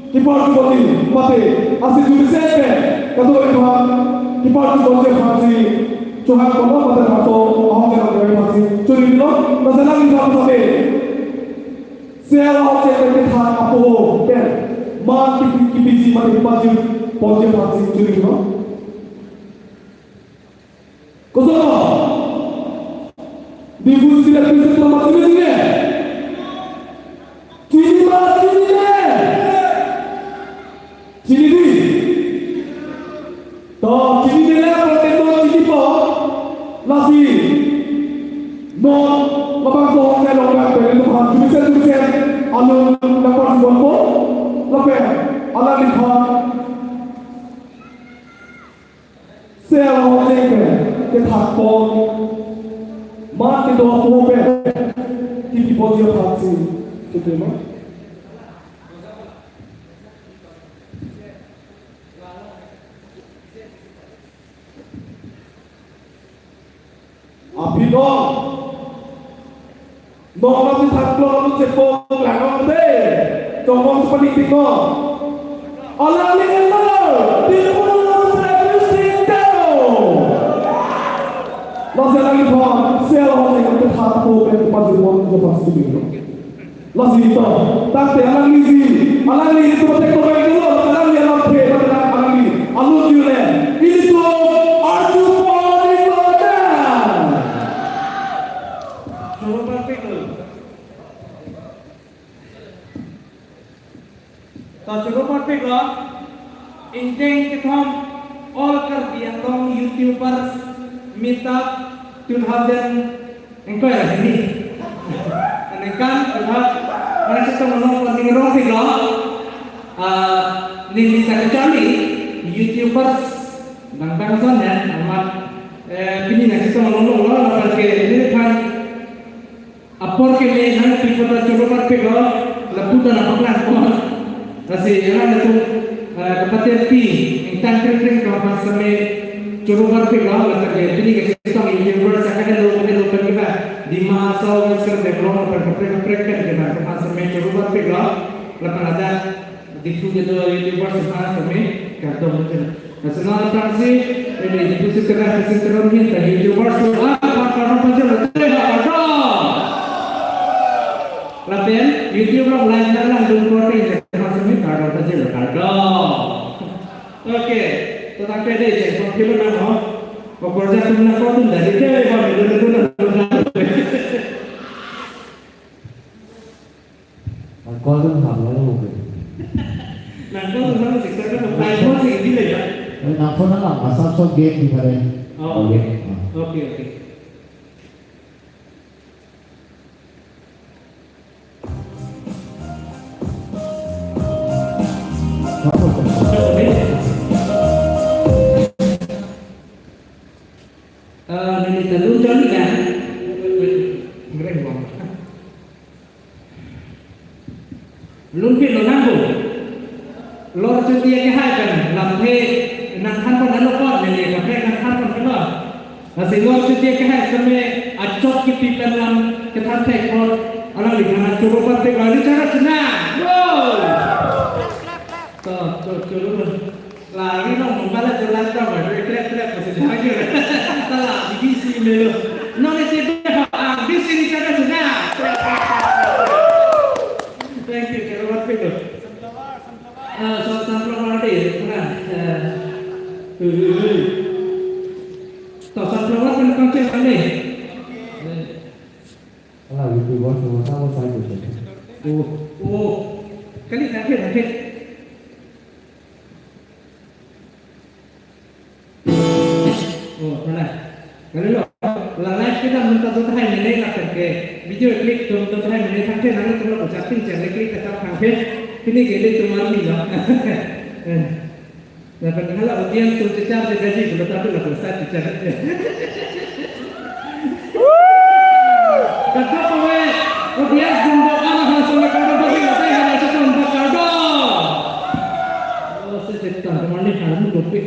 kipar tu boti mati asyik cuma saya kalau Tuhan kipar tu boti masih Tuhan kalau mati masuk orang kalau ngapain masih curi itu masih lagi mau kembali saya orang yang berkata apa kan mati kipisi mati baju boti masih curi itu kosong di bus tidak bisa selamat ini cini toh cini lah kalau cini po nasi non lepas bohong kan orang beri Tuhan cuma anu dapat buat po lepas Allah lihat saya orang yang ketak po mati doa pope tiki bodi hati itu mah api dong nanti taklo nanti cepok langau deh jomong seperti itu Allah lihat di Nasi lagi pun, saya orang yang berhati dengan pajuan lepas itu. Nasi itu, tapi alang ini tu betul betul itu, alang ini alam pe, betul alang ini, alun jualan, ini tu arju poni badan. Coba praktik tu. तो चलो पढ़ते गो इंटेंग के हम all कर दिया लोग YouTubers meetup 2000 engkau ya ini kan udah mana kita menonton di ruang tiga ini sekali youtubers bangsa ya amat ini nanti kita menonton lah kalau ini kan apor ke लिए हम पिछले चलो पर पे गो लपुता ना पकड़ा को ऐसे यहाँ ना तो कपड़े पी इंसान ट्रेनिंग का पास में चलो पर पे गो मतलब ini kita youtubers akan लोग kita di masa usia develop kepre kita masa में चलो पर पे गो lepas ada ditu gitu youtubers sekarang kami kata macam nasional transi ini itu sekarang sekarang kita youtubers karena macam ada Latihan YouTube lo belajar lah dulu ini maksudnya kadang aja kadang. Oke, tetapi deh jadi kalau nama pekerja punya kau tuh dari cewek kau itu Kau tu hamba lu. Nah kau tuh sama siksa kan iPhone sih gini ya. Nampak nak asal so game di mana? Oke. Ini terlalu jauh kan? lor cuti yang hai kan lampe nang kan pun alo pot ni lampe nang kan pun kena nasi lor cuti yang hai sampai acok kita dalam kita tek pot alang di mana coba pot tek lari cara senang coba lari dong membalas jalan dong krek masih jaga salah di sini lo non itu di sini cara senang thank you kalau buat itu soal sunflower ada ya kan sunflower kan konsep apa Kalau YouTuber sama saya juga. kali nakit mana kalau lo live kita minta tuh hai mene करके video klik tuh hai mene sampai nanti तुम लोग चाहते हैं channel klik tetap sampai ini gede cuma mila nah padahal audiens tuh cecar de gaji belum tapi lah selesai cecar kata kowe audiens jumbo anak langsung kalau bagi saya hanya satu untuk kado oh secerita teman ini harus dopik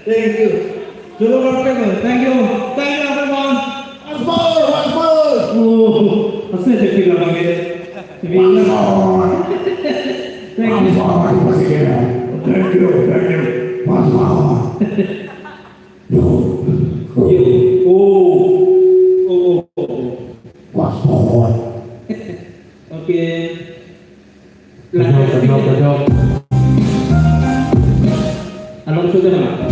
Thank you. Dulu orang thank you everyone. Once more. Pasti ada film lagi. Once more. Thank you. Thank you. Once more. Once more. Okay. Kedok. Along sudah mana?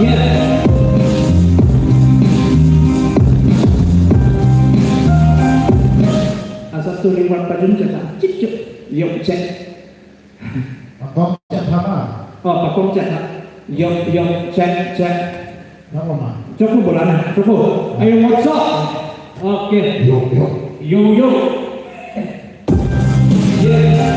Yeah. padun cek cik yok cek. Kok cek apa? Oh pakok cek yok cek. Apa mah? Coba bola coba. Ayo what's up? Oke. Yo. Yeah.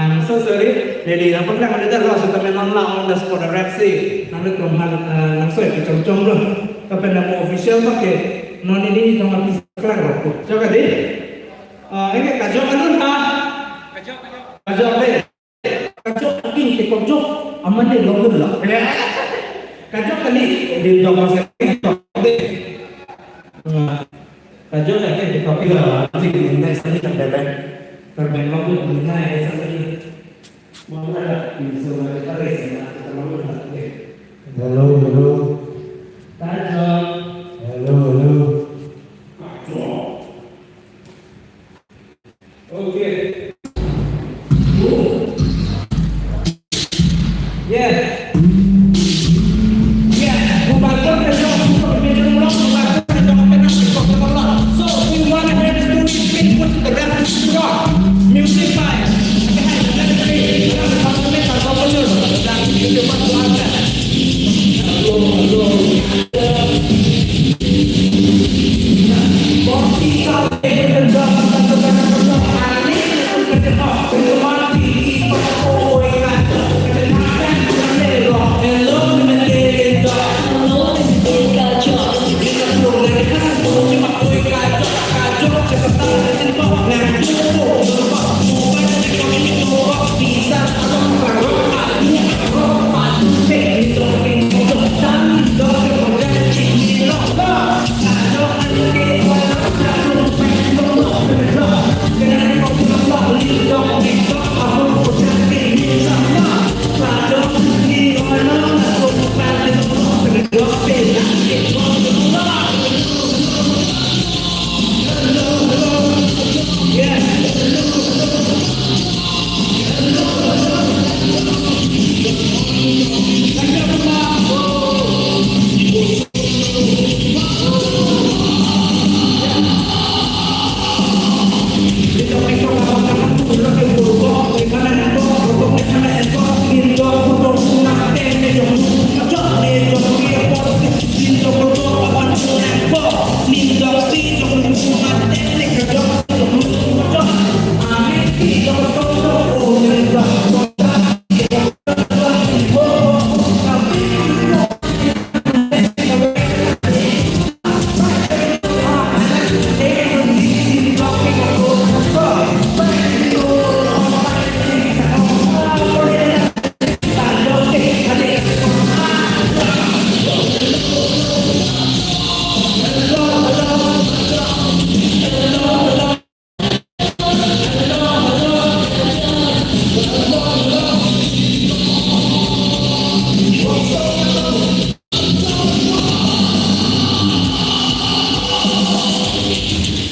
I'm so sorry. Jadi nampak kan ada dah rasa tapi nonlang on the spot rap sih. Nampak kemahan langsung itu cocok loh. Tapi nama official pakai non ini cuma bisa kelar kok. Coba deh. Ini kacau kan tuh ha? Kacau deh. Kacau lagi ke kacau. Aman deh longer lah. Kacau kali di jawab saya deh. Kacau lagi di kopi lah. Jadi ini saya tak bebek. Terbang lagu dunia yang saya mau ada di seluruh Paris ya kita mau lihat. Hello. Tajam. Hello. Oke. Yeah. Bubarkan besok untuk menuju pulang. Bubarkan besok penas besok pulang. So we want to have the students with the rap squad. Music by. Halo.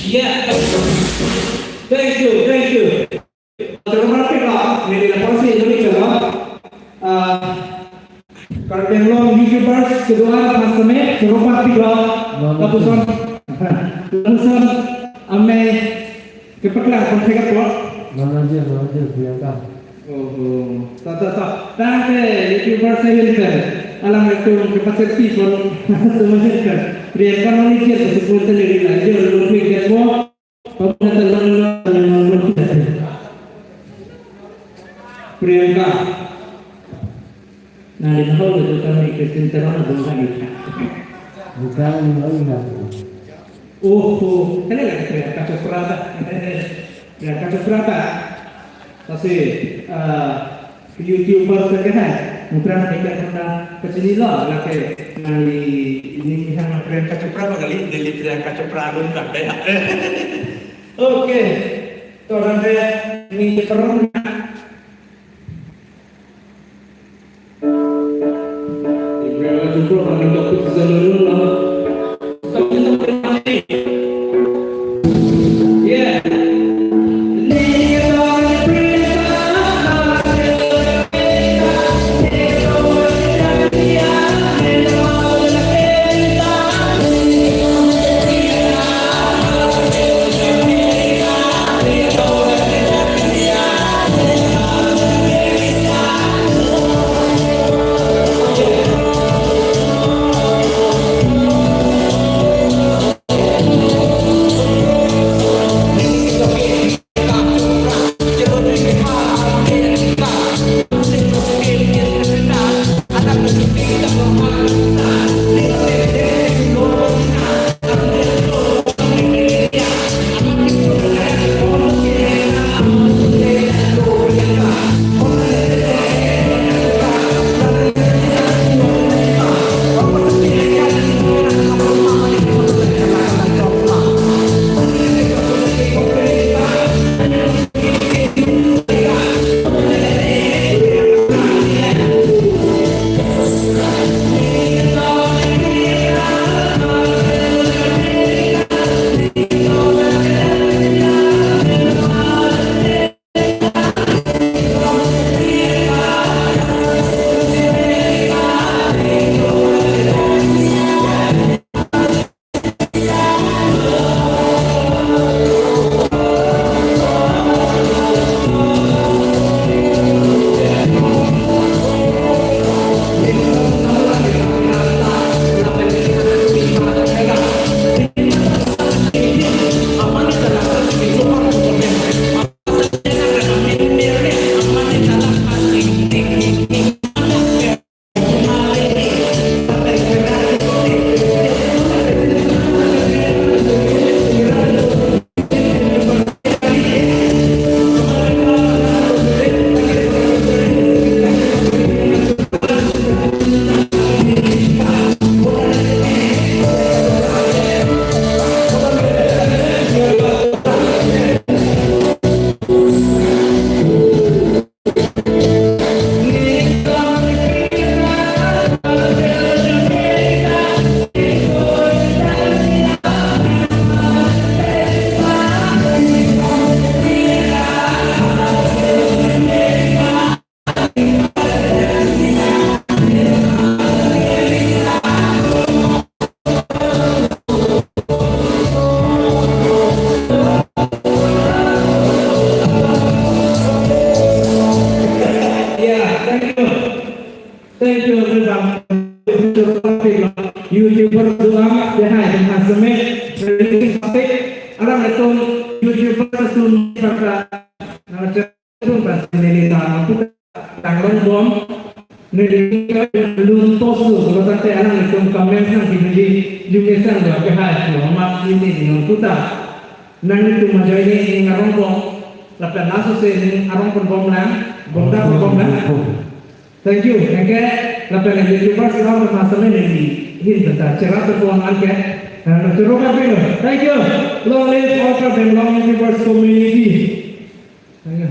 Yeah. Thank you. Terima kasih lah. Ini polisi Indonesia lah. Kalau YouTubers kedua masamnya serupa tiga kapusan langsung ame kepala konflik apa? Manager Priyanka. Oh, tak. YouTubers saya lihat. Alam itu kapasitas pun semakin Priyanka Malaysia tersebut sendiri lagi lebih kedua pemerintahan Priyanka. Nah, di tahun itu kami Kristen terang dengan kita. Bukan enggak. Oh, ini lagi Priyanka Coprata. Priyanka Coprata. Tapi YouTuber sekarang mungkin mereka pernah kesini lah, lagi nanti ini misalnya Priyanka Chopra kali dari Priyanka Chopra belum ada ya. Oke, orang saya ini pernah. Priyanka Chopra kalau untuk seluruh lah. Yeah. YouTuber doang ya dengan semen releasing topik orang itu YouTuber sun kata itu pas ini aku tanggung bom nilai belum tosu kalau tadi orang itu komen sang di jumesan doang ya mak ini dengan kita nanti itu macam ini ngarong bom lapan langsung sih arong pun bom lang bom dah bom lang. Thank you. Lapan yang YouTuber selalu masalah ini. Ini tentang cerah perbuangan ke. Terima kasih. Thank you. Long live Orca dan Long YouTubers community. Thank you.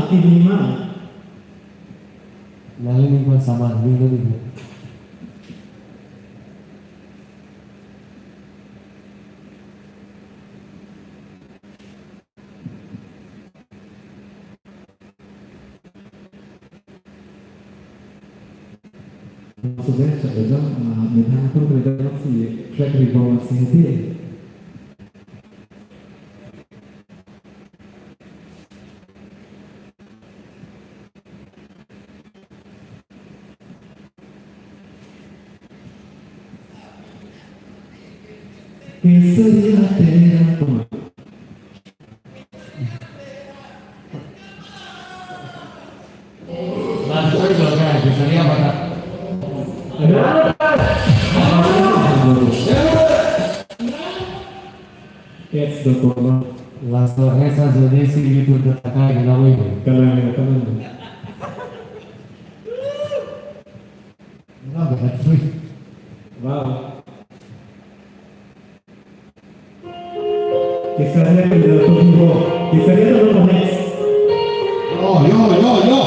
Kinima. Narinig mo sama, hindi mo. Sebenarnya sebetulnya minta pun berbeda sih, track record sih. Keseria teratoma. Langsung juga, biasanya apa tak? It's the former. Langsung esa jadi sih itu terkait dengan itu. Kalangan. Nggak betul. Wow. Kisahnya udah tunggu. Kisahnya udah next. Yo.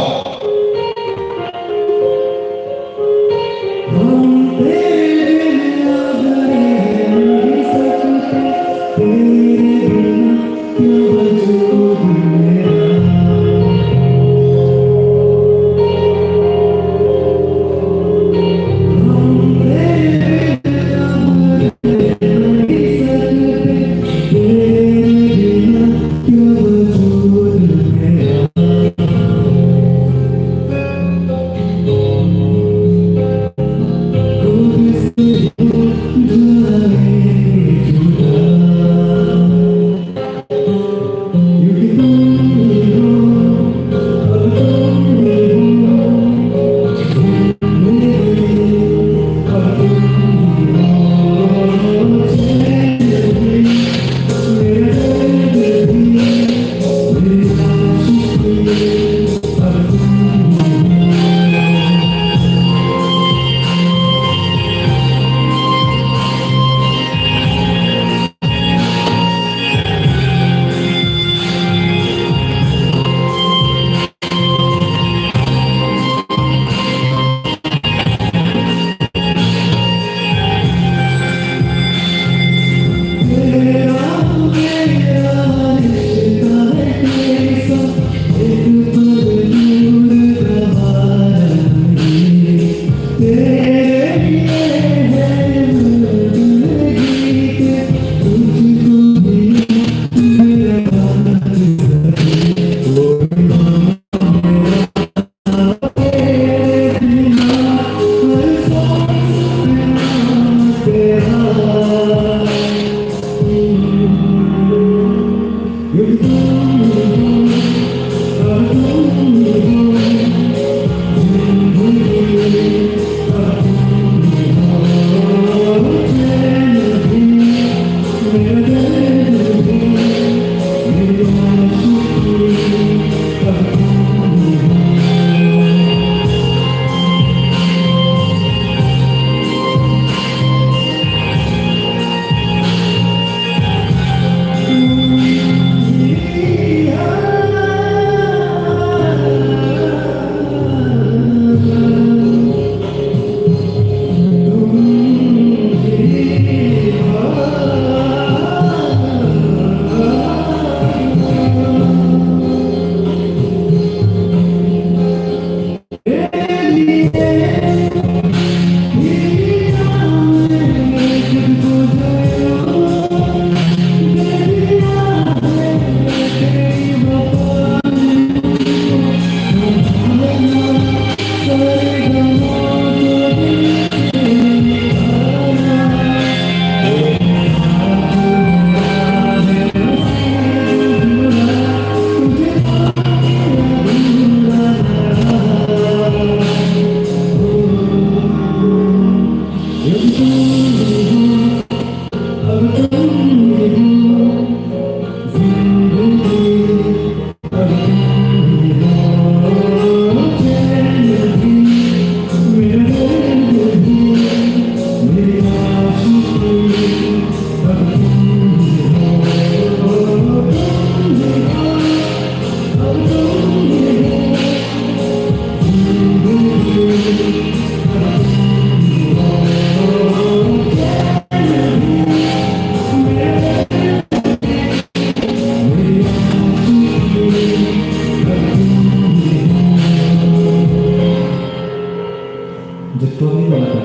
Suami mana?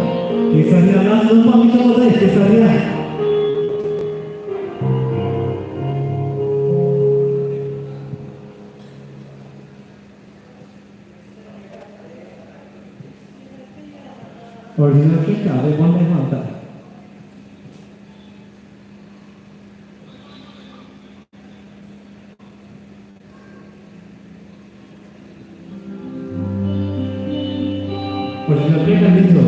Kisahnya lah lupa bisa apa kisahnya? Original kita ada mana yang tak? Original kita itu.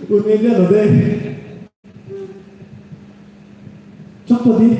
Unenya loh deh. Cepet nih.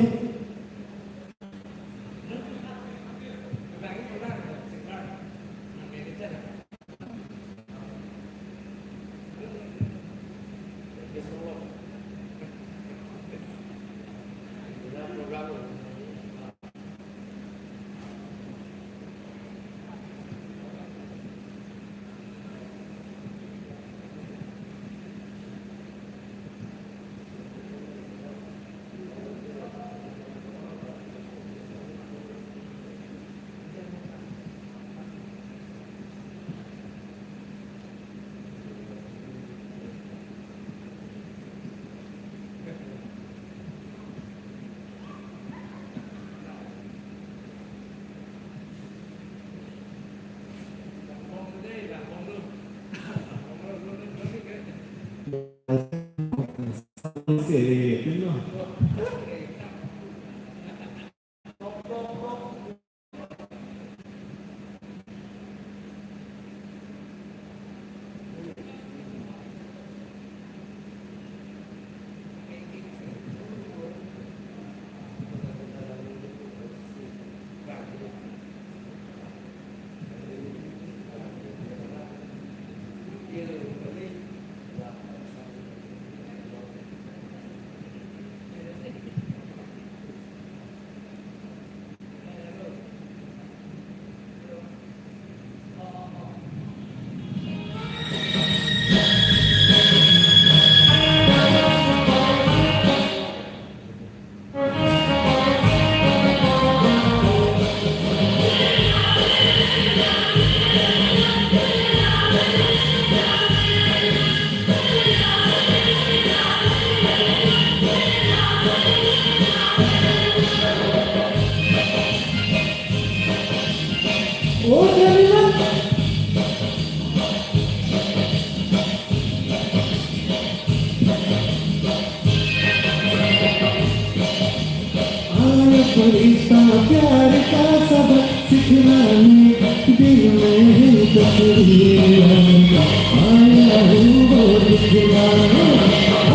रिश्ता प्यार का सबक सिखलाने दिल में है तस्वीर आया हूँ वो दिखलाने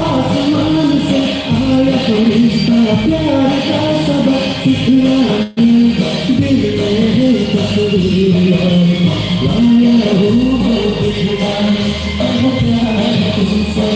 आसमान से आया तो रिश्ता प्यार का सबक सिखलाने दिल में है तस्वीर आया हूँ वो दिखलाने अब प्यार तुमसे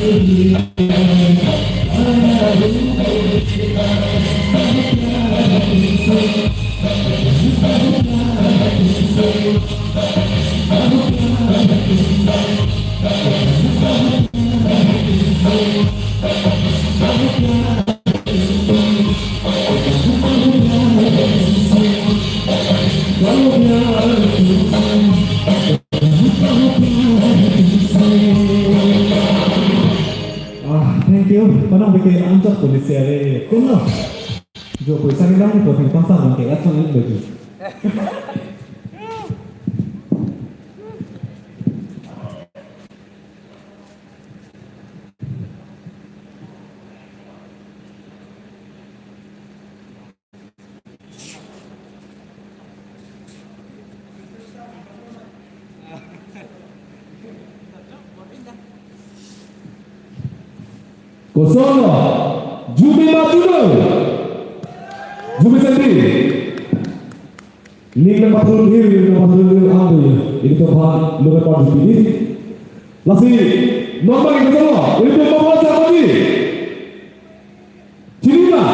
Thank you. Panong bikin anjak polisi ada kuno. Jo polisi ni dah ni potong pasang bangke asal ni baju. Kosong, Jumi maju, Jumi sendiri. Liga Patrol Amri itu bahan luar biasa ini. Lasi nomor yang kedua itu membaca lagi. Cina,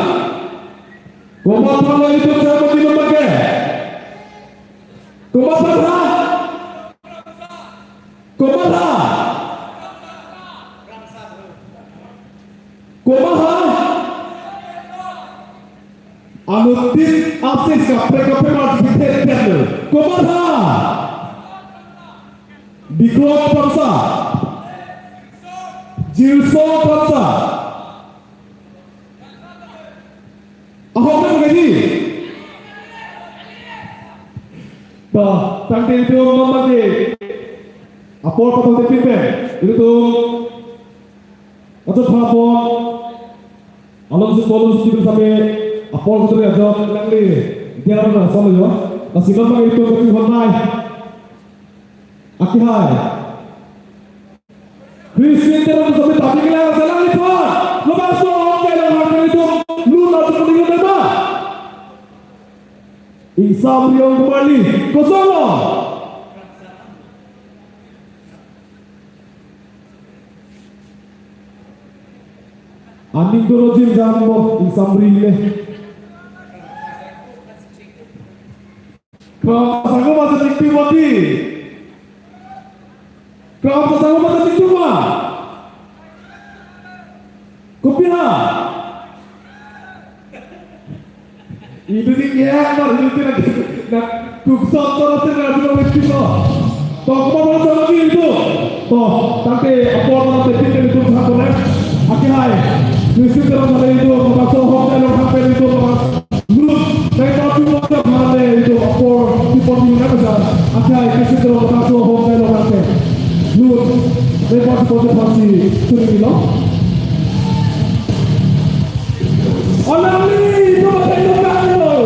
komando itu siapa di nomor ke? Komando, komando, komando. Anutin asis kapre mas bitet komanda Diklo Pansa Jilso Pansa Ahok begini tangke itu membantu apol patut dipimpin itu atau pelapor alam sepuluh sampai Apol itu ya jawab lagi dia orang sama ya masih lama itu bagi hormat akihai Christian terus sampai tadi kita salah lipat lepas tu oke orang itu lu nak pergi ke mana Insam yang kembali kosong Aning dorojin jambo Insam rile Kau sanggup masa tikti mati. Kau sanggup masa tikti mah. Kupina. Itu dia baru itu lagi. Nak kuksat terus dengan dua tikti mah. Toh kau mau lagi itu. Toh tapi apa orang tikti itu satu nak. Akihai. Mesti terus ada itu. Masuk hotel orang hotel itu. Saya tahu juga mana itu apor tipe ini apa akhirnya kita terus masuk hotel orang teh. Lu, saya tahu pasti sudah bilang. Orang ini itu betul betul.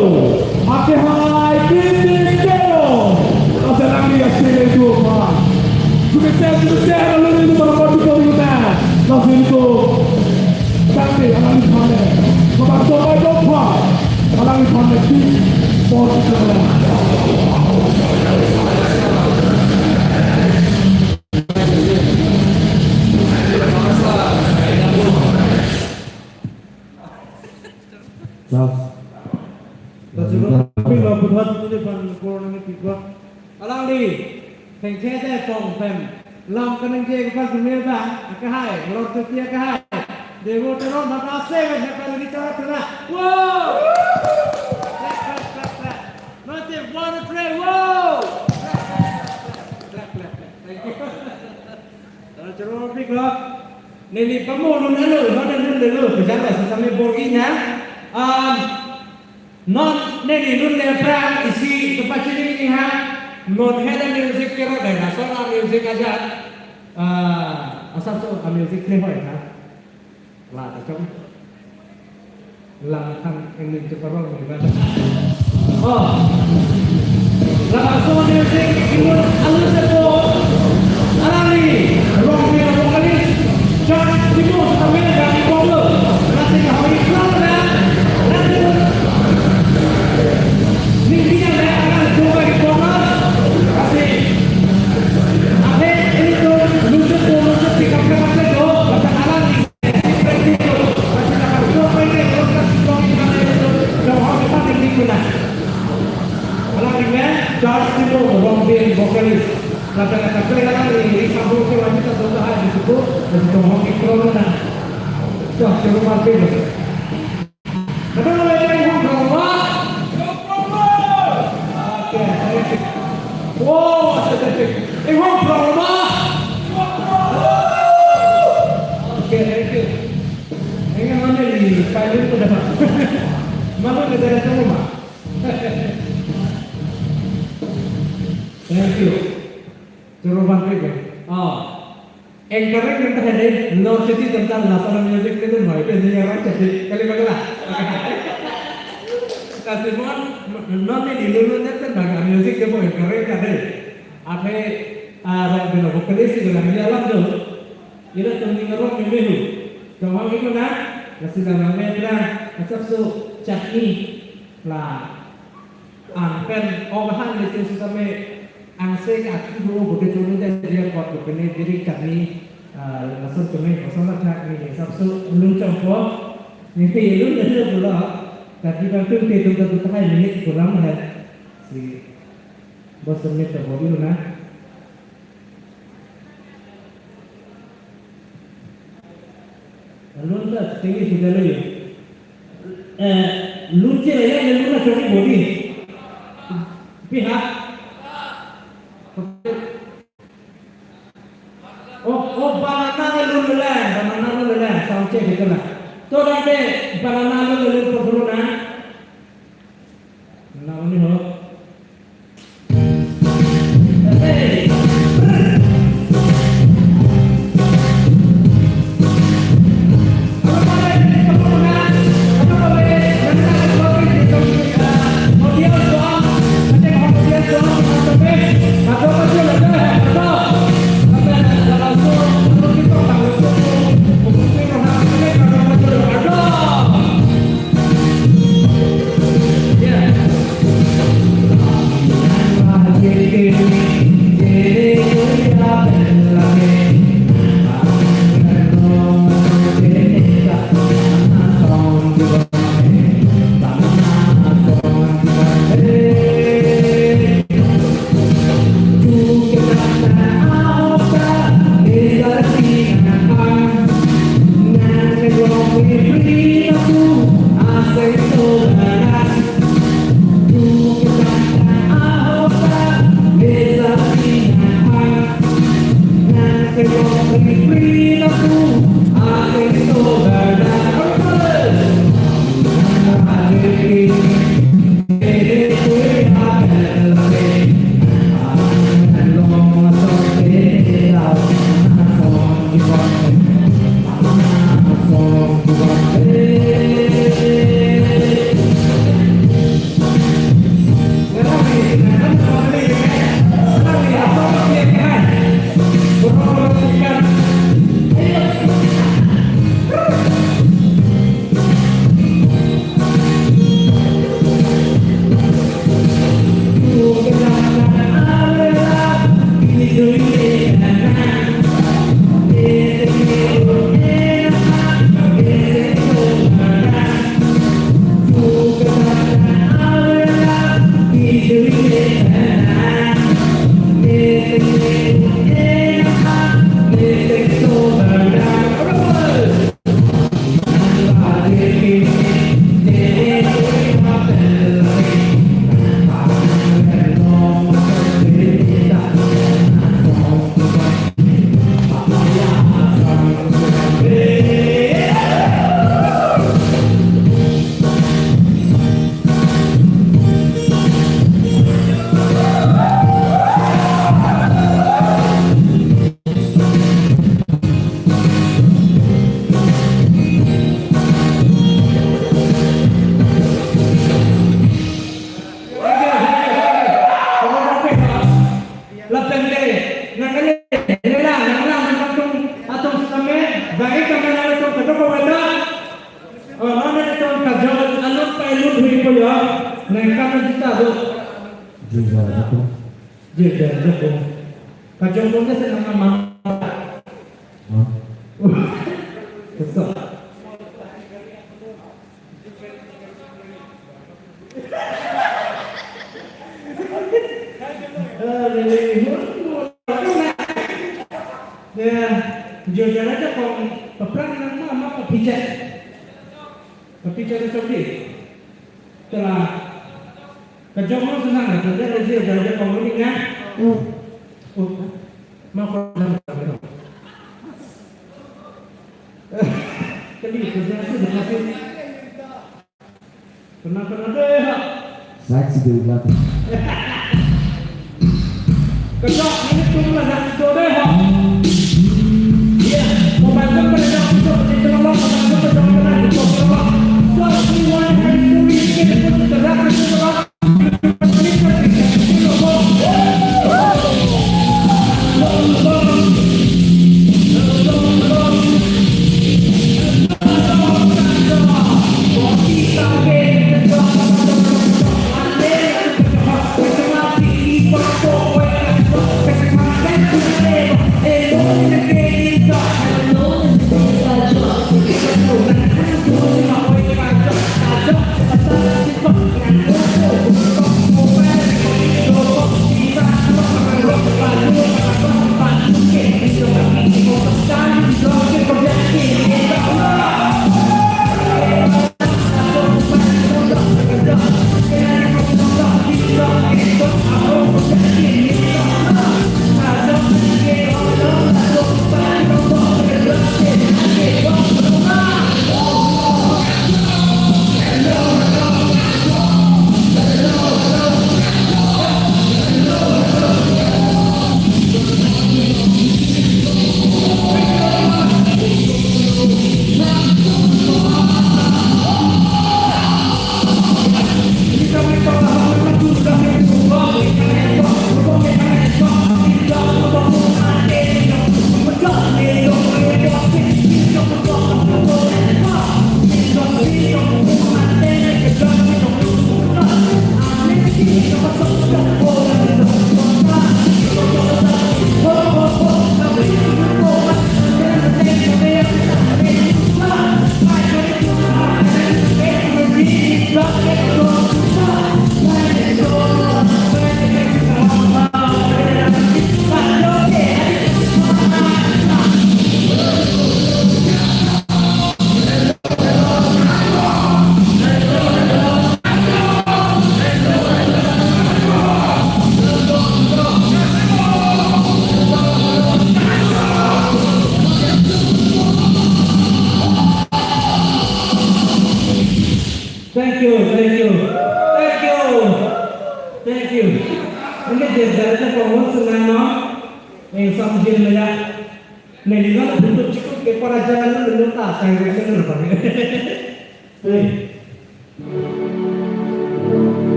Akhirnya kita asal lagi asal itu mah. Juga lalu itu berapa itu langsung itu. Tapi anak itu mana? Bapak coba coba. Alang koneksi positif. Alang di, pengcet pong pem, lam keneng je kepas dunia bang, akahai, lor tutia akahai, dewa teror makasih menyapa lagi cara sana, wow, nanti one three, wow, thank you, terus pikir, nili kamu nuna lu, mana nuna lu, berjalan sampai borginya, non nili nuna perang isi tempat ini ha. Not head music kira deh, nasional music aja. Asal tu music ni boleh kan? Lah, macam langkah yang dicepat ni kan? Oh, langsung music ikut alus itu. Alami, rock ni vokalis, John Timo sampai dari Kuala, nanti kau ikut dah. Ni dia akan cuba di Kuala. Charles Timo, orang band vokalis. Kata-kata kelihatan ini sambung ke wanita doa di situ, dan itu mau ikut mana? Wah, coba mampir. Tapi kalau yang rumah, oke, wow, sedikit. Rumah, oke, ini mana di pilot tu dah? Mana negara rumah? Thank you. Curuban juga. Anchor yang terhadap Lord City tentang nasional music itu mau itu dia orang jadi kali bagilah. Kasih mohon non ini dulu nanti bagian music dia mau anchor yang ada. Apa orang bina vokalis itu lagi dalam tu. Ia tentang orang memilih. Jawab itu nak. Kasih dalam media. Asal su cakni lah. angken obahan itu sampai angse aku dulu begitu saja dia buat begini diri kami langsung kami kosong kami sabtu belum campur ini belum ada pula tadi waktu itu kita tengah minit pulang ya si bos menit terlalu na lalu kita tinggi sudah lagi lucu ya lalu na coba bodi pihak oh banana lululan sound check gitu lah to dande banana lululan perlunan nah ini ho Kajongnya senang sama besok jalan aja kok peperang nama pijat itu sedih setelah kajongnya senang aja dia jalan komuniknya mau kalau jadi kerja sudah masih pernah deh Saksi dari belakang. kerja ini tuh ada deh ya mau bantu kerja untuk dicoba bantu kerja kerja dicoba so everyone has to be in the right Thank you. Ini jajarannya pengurus selama yang sama jenis ya. Nih kalau bentuk cukup ke para jalan belum tak saya kira apa.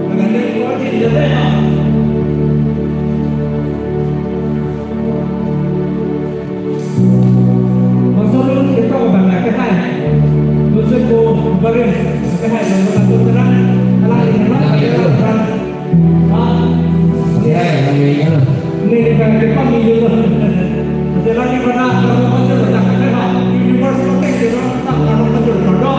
Mengenai kualitas jalan. Masalah kita bangga kita. Dosa ko barin kita yang berlaku terang. Kalau ini mana kita terang. Ini kan kita milih setelah di mana kalau macam nak kena universitas kita tak kalau macam ada.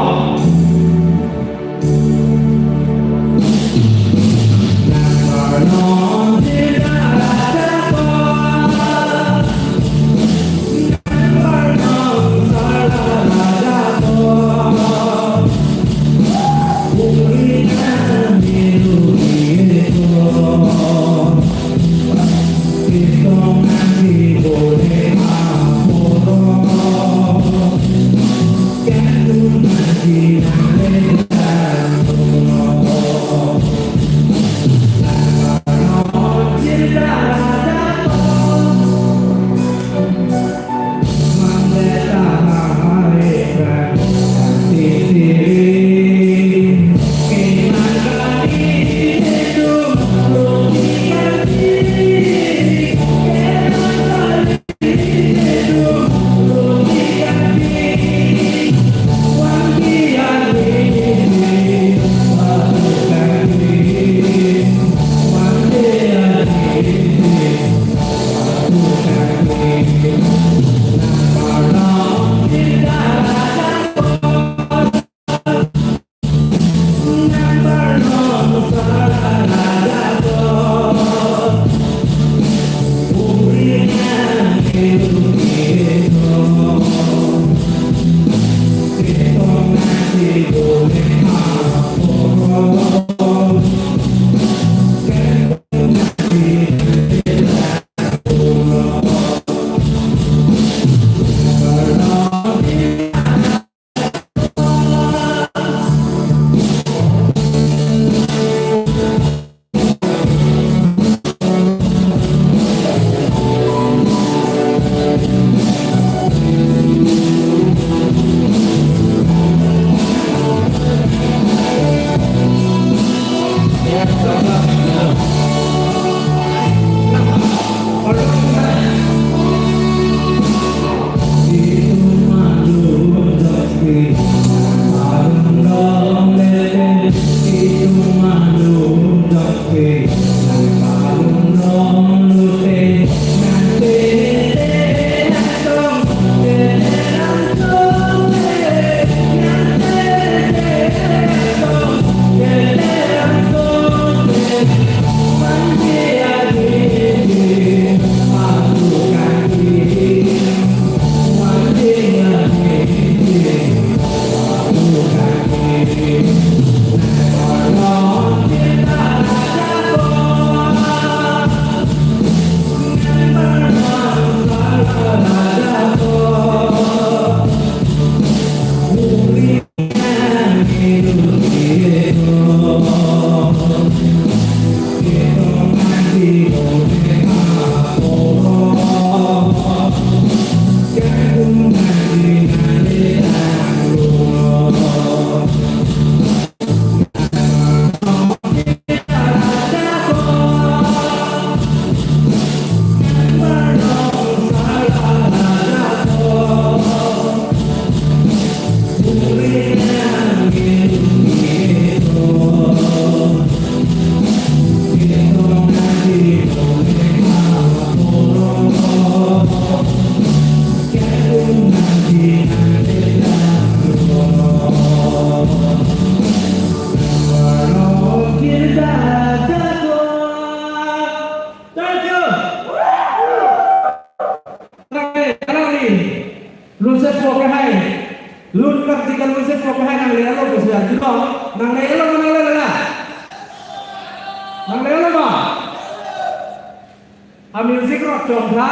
lihat lo bisa juga nang lihat lo lah nang lihat lo mah ambil sikro coba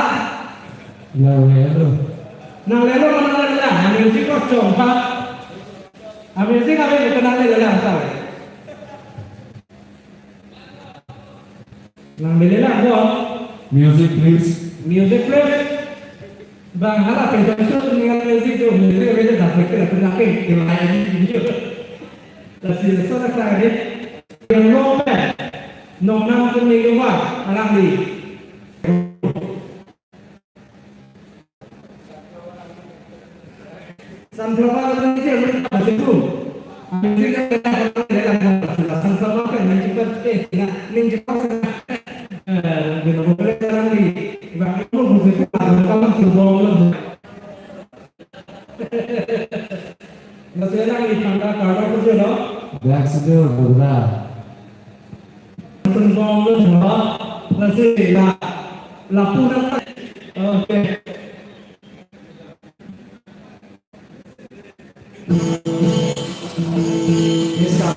Yang itu. nang lihat lo lah ambil sikro coba ambil sik apa itu nang lihat lah tahu nang lihat lah kok Music please. music please bang harap kita sudah dengan music tu music kita dah fikir tentang apa yang video tapi sesuatu lagi yang lomba nong tu ni luar alam ni sunflower tu dia macam tu music kita dalam sunflower kan mencepat mencepat kita boleh alam ni bang itu music kalau tu Masih lagi tanda kado tu je no. Black Studio Bogor. Tengok tu no. Masih lapu dah. Okay. Bisa.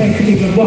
Asli tu apa?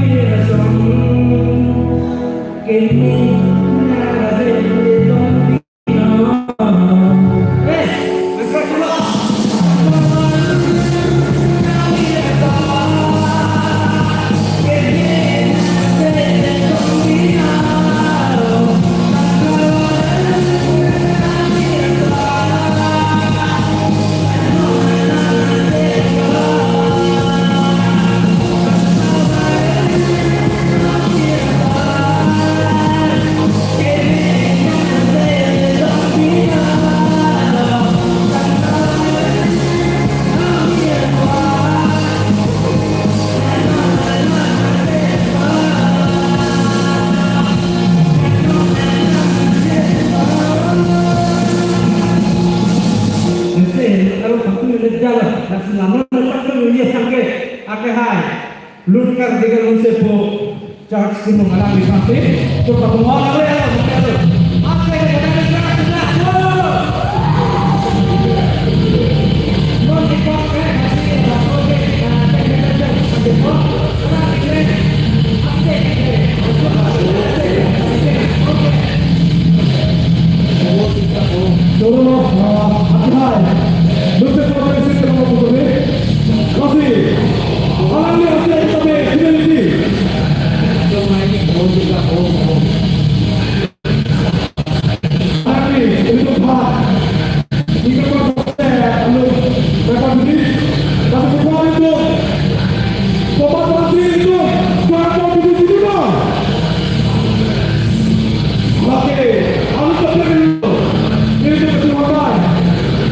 Ya, sama. Lutkar dengan unsepo charge di mengalami sampai coba penguasa ya Oke, Suruh hati-hati. Lutut provinsi terlalu putih. Kasih. Alami hasil kami humility. Alami itu hak. Jika saya lalu dapat ini, dapat semua itu. Sobat pasti itu. Jangan di sini dong. Oke, harus terus. Ini kesempatan.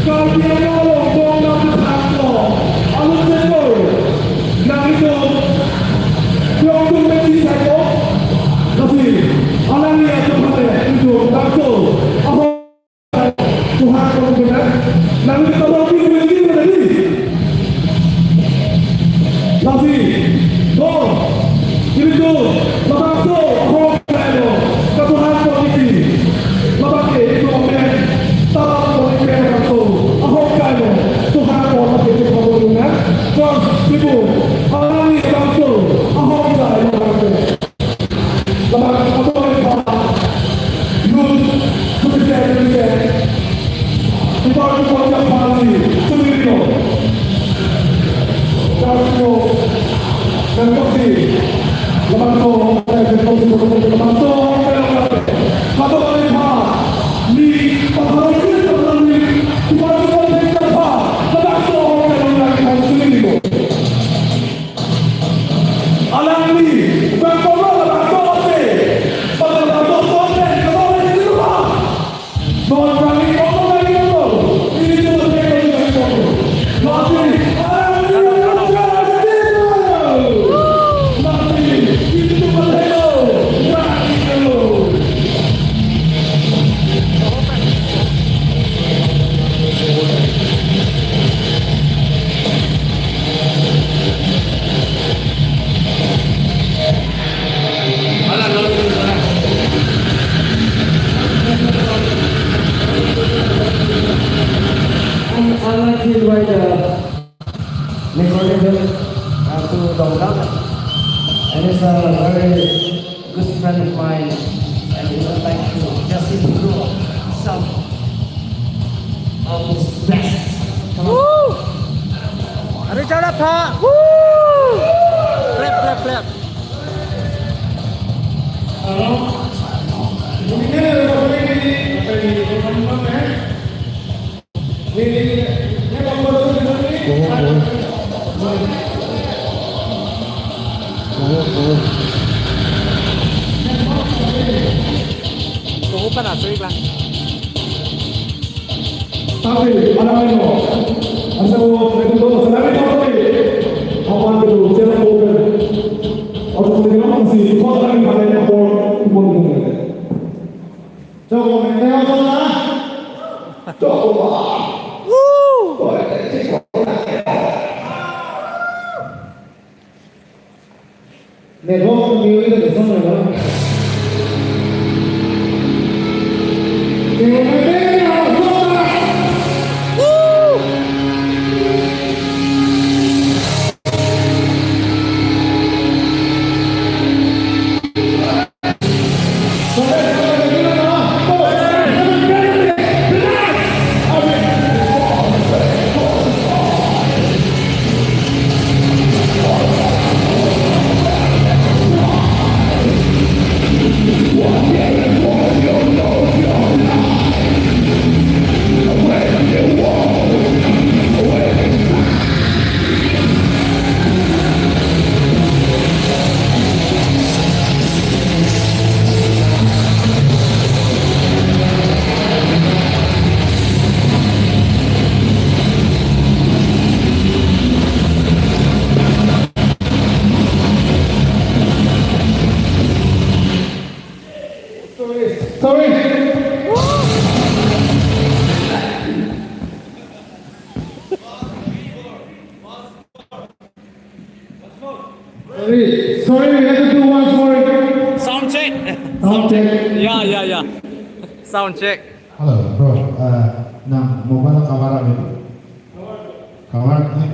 Kalau dia nolong, dong nanti takut. Harus terus. Nah itu, dia untuk mencintai kau. Tapi, alam lihat tempatnya itu langsung. Apa Tuhan kau benar? Lalu kita lagi begini tadi. Tapi, dong, itu langsung. Apa Tuhan kau ini? Mabake itu orang tahu orang yang langsung. Ahok kamu Tuhan kau mabake itu kamu terus ibu alami langsung. Ahok saya langsung. Lepas apa yang kau lulus bekerja kita harus banyak kali sendiri. Kalau dan kopi lepas itu saya kopi lepas itu satu kali di paharakan terlalu di paharakan terpa lepas itu orang lagi harus sendiri. Alami berkolah lepas itu pada lepas itu kalau ini lupa non kami kalau lagi itu ini juga saya itu masih I like to invite Nicodemus to Dongkak, and he's a very good friend of mine, and he would like to just improve some of his best. Come on. Richard Tha. Clap. Tunggu panas lah. Tapi anak itu, asal itu sedang itu awan itu jangan over. Atau mungkin masih kau lagi pada yang pun. Coba menengok sana. Coba. Menengok mewah itu sana lah. Sorry, we have to do once more. Sound check. Sound check. Ya. Sound check. Halo, bro. Nah, mau mana kabar ini? Kabar ini.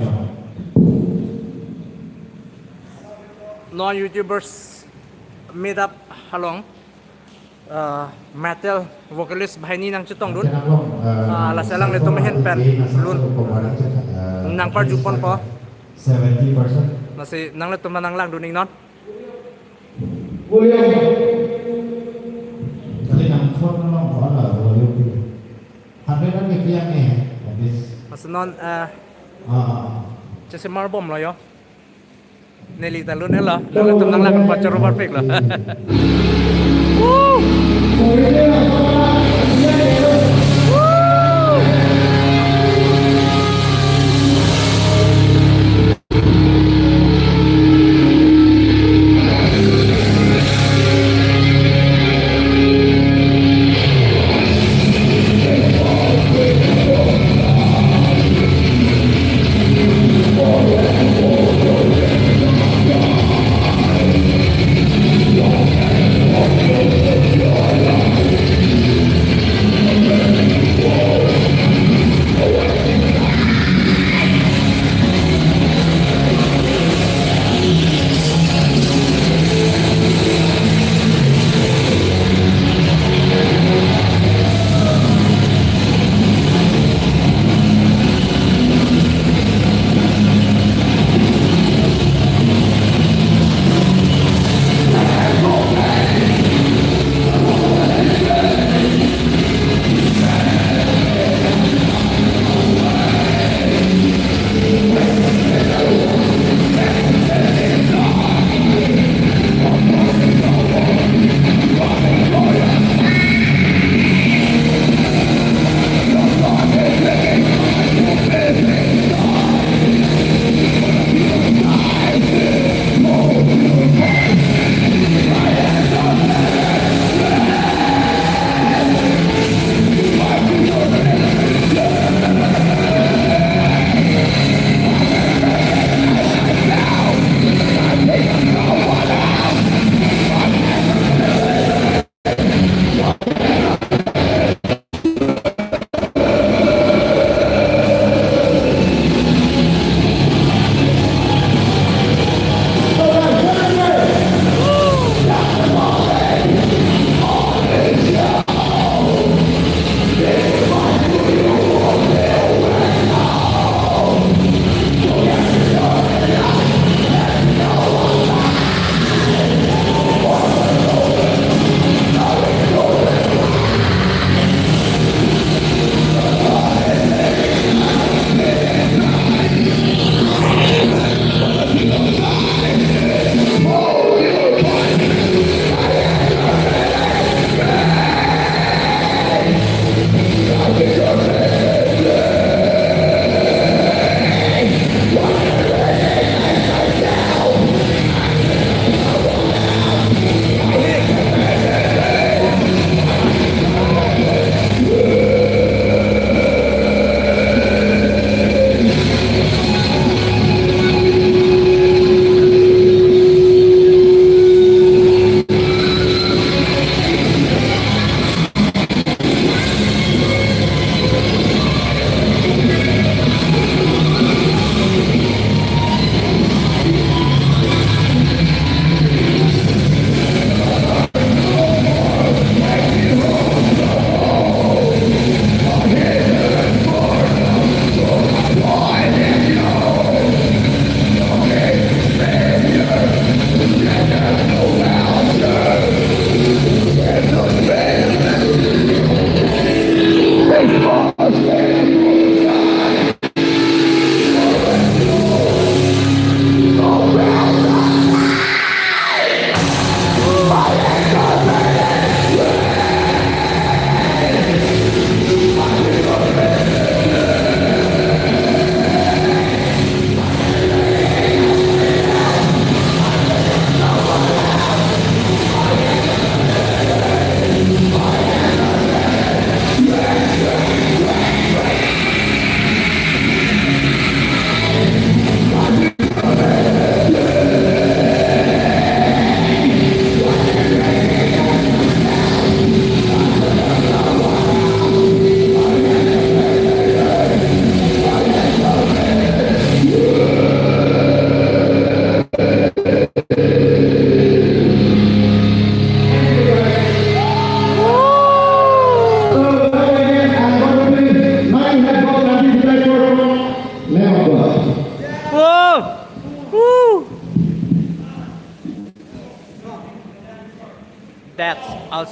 Non-YouTubers meet up Halong. metal vocalist bahini nang chutong dun la selang le to mehen pen lun nang par jupon po 70%. masih nang le to manang lang duning non Kali nang phone nó có là volume thì hạt đấy nó cái kia này masih non à Cese marbom lo yo. Nelly talun ela. Lalu tenang lah kan baca Robert Peck lah.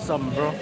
awesome, bro.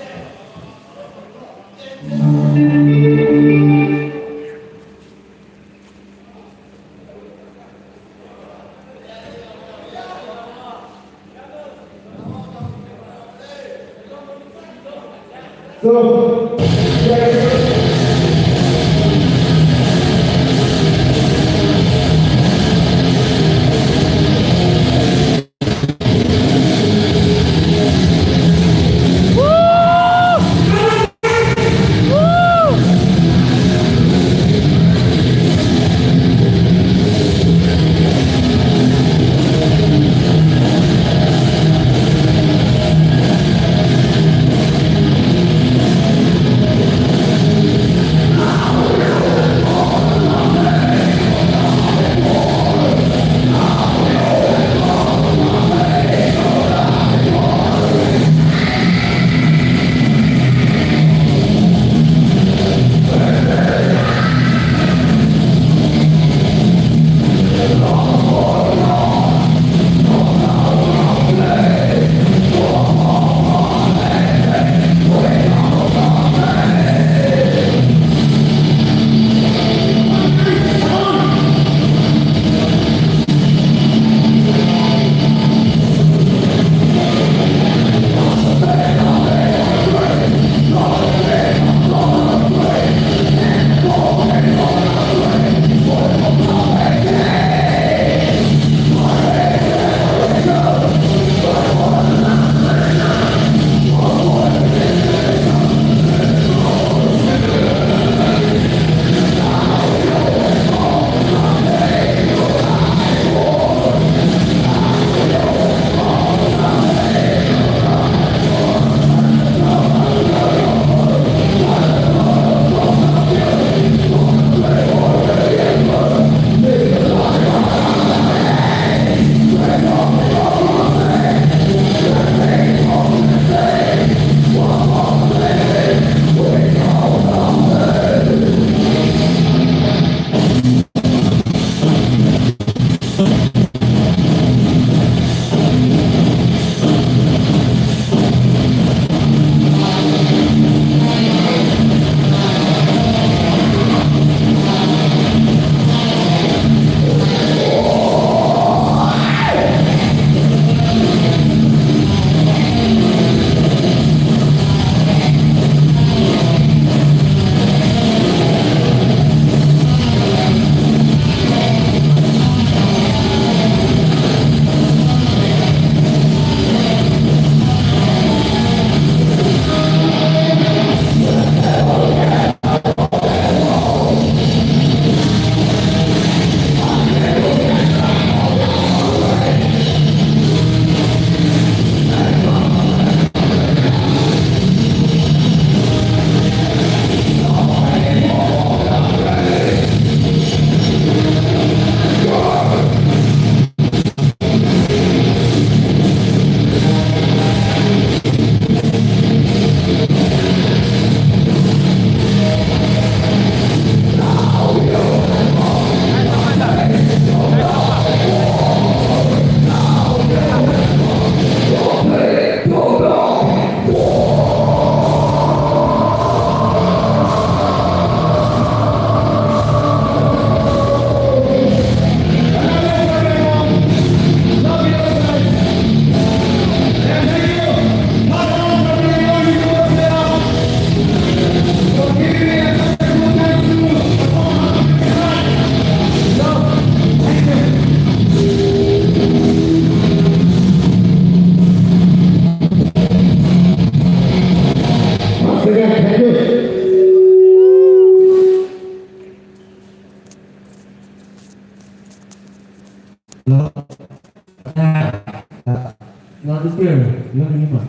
Not this prayer. You have any more?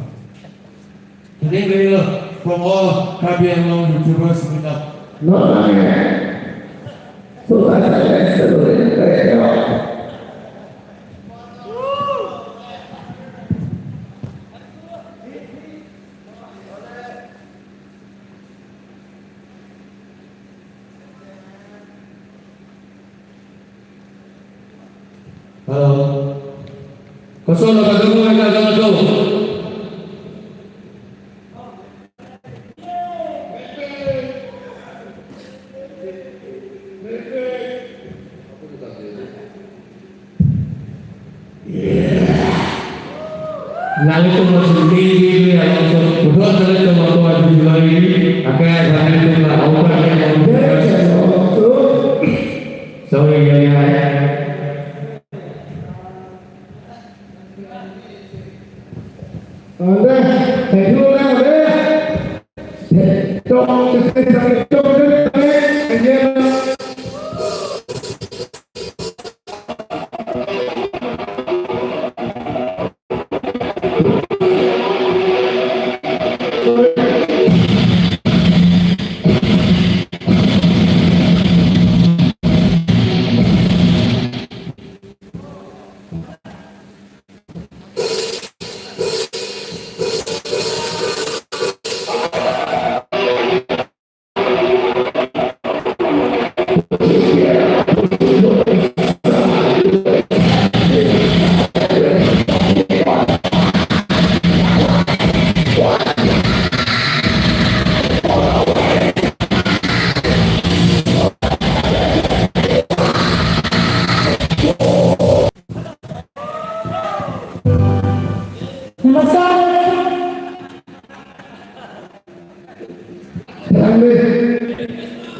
Today we will from all Caribbean long YouTubers meet up. Halo. Kosong lah, ketemu dengan Lalu itu masuk tinggi yang masuk udah dari tempat tua di lagi akan hari itu lah obat yang sorry ya Anda, saya dulu lah,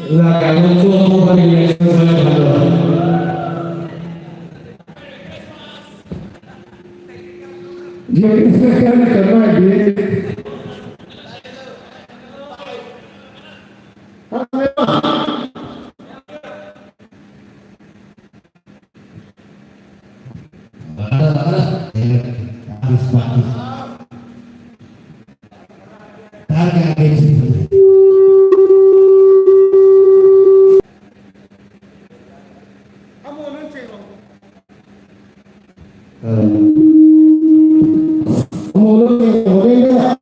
lah kalau semua bagi yang saya jadi sekarang karena dia Kamu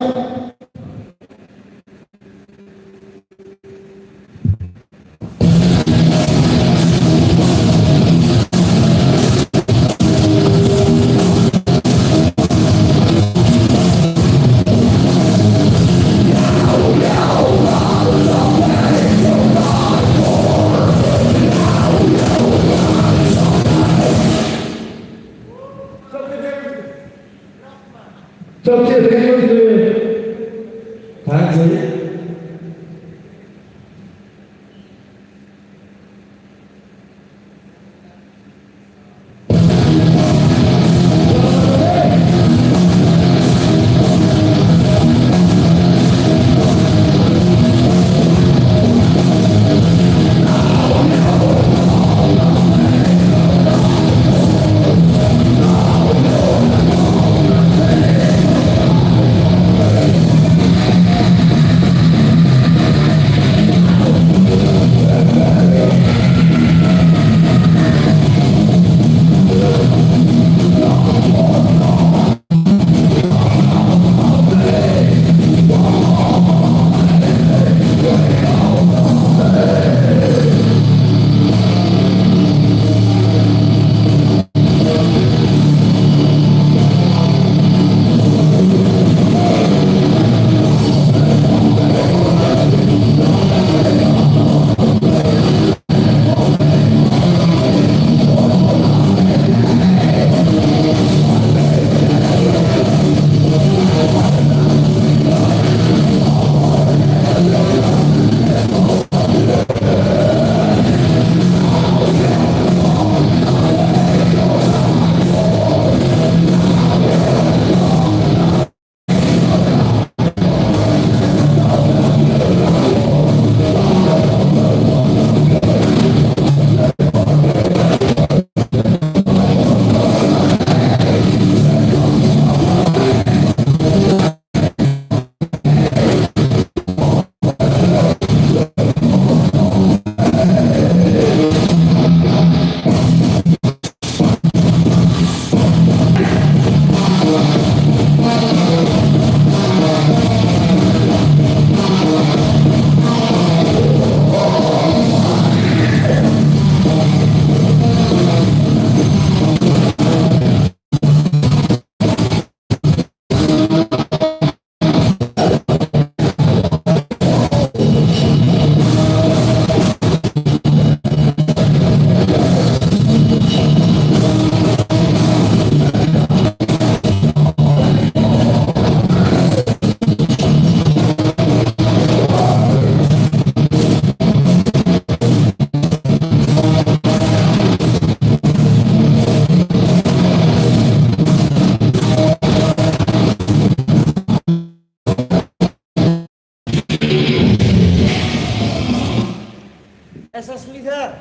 SS leader.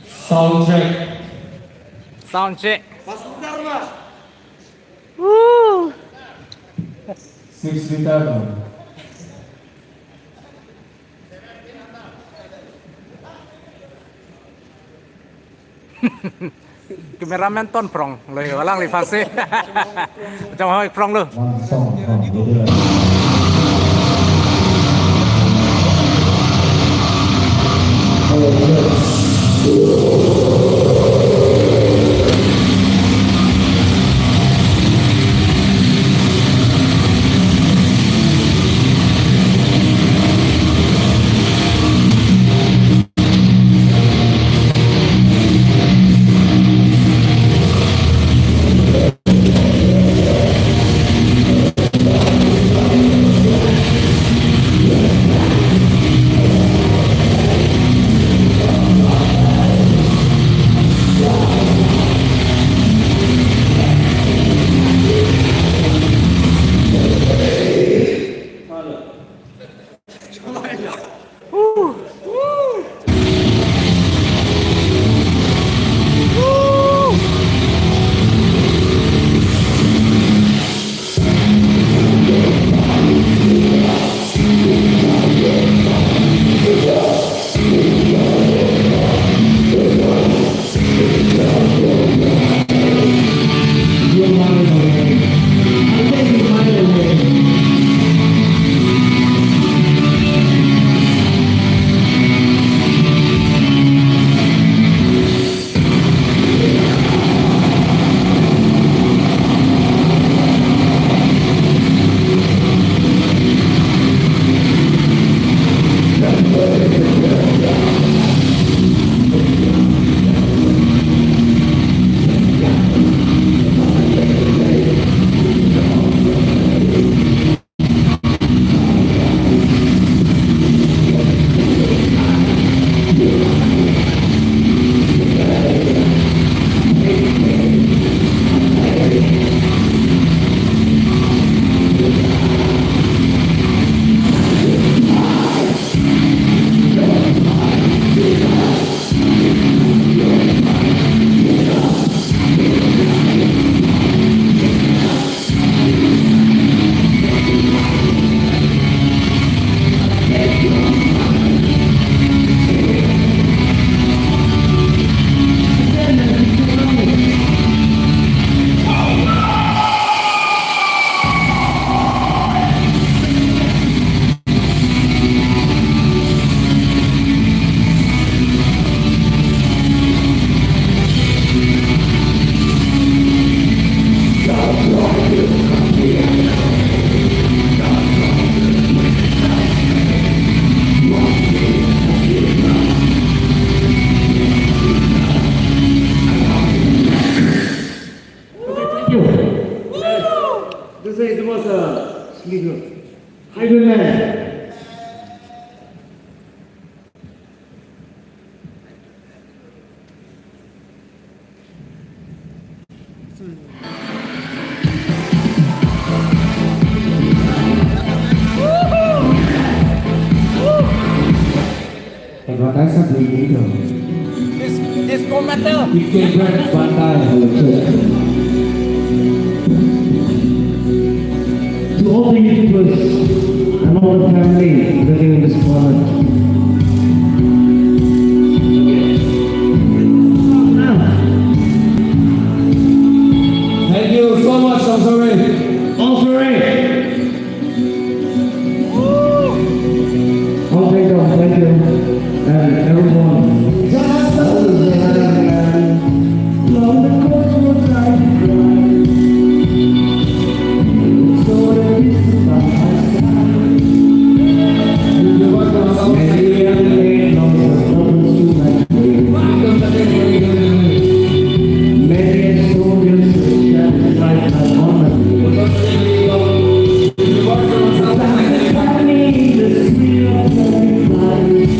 Sound check. Sound check. Mas leader Mas. 6 liter. Cameraman ton prong, lời ở lăng lì pha xê. Trong hơi prong luôn. 1 2 3 เรื่อยๆ This is the most leader. Highwayman. Terima kasih begitu. Disco metal. Bikin brand bantai To all the YouTubers and all the family living in this planet. Thank you so much, Offering. Offering. Thank you. And everyone. Long the coast will try to cry. So that this is my side. And you have made long the troubles to my way. Many soldiers shall fight my honor. Sometimes I need the thrill of living life.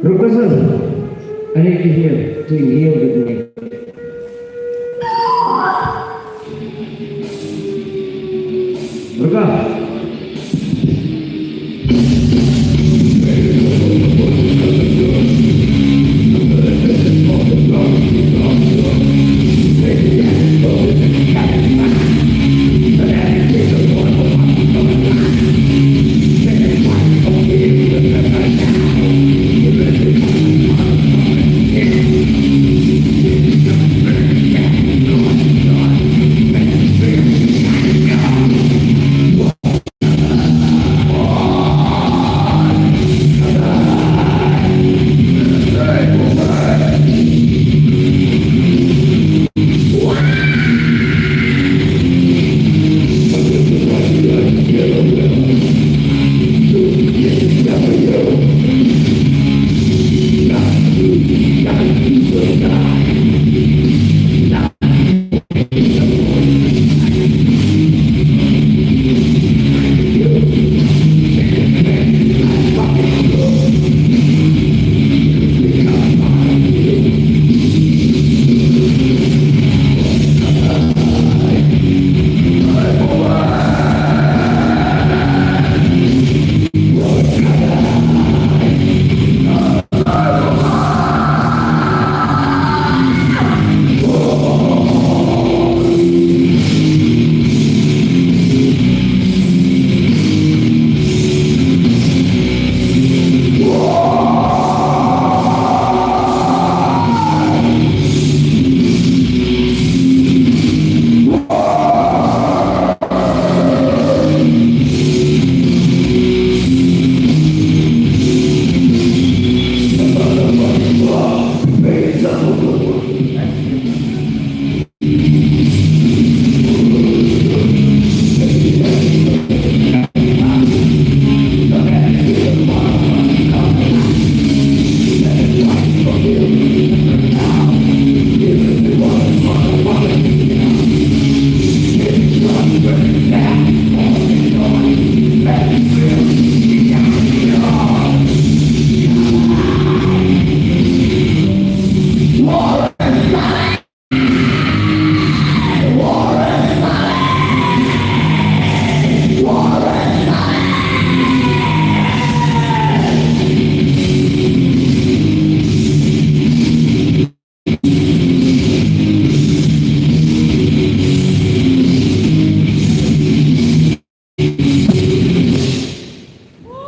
Rukasan, I need to hear, to hear with me. Ruka.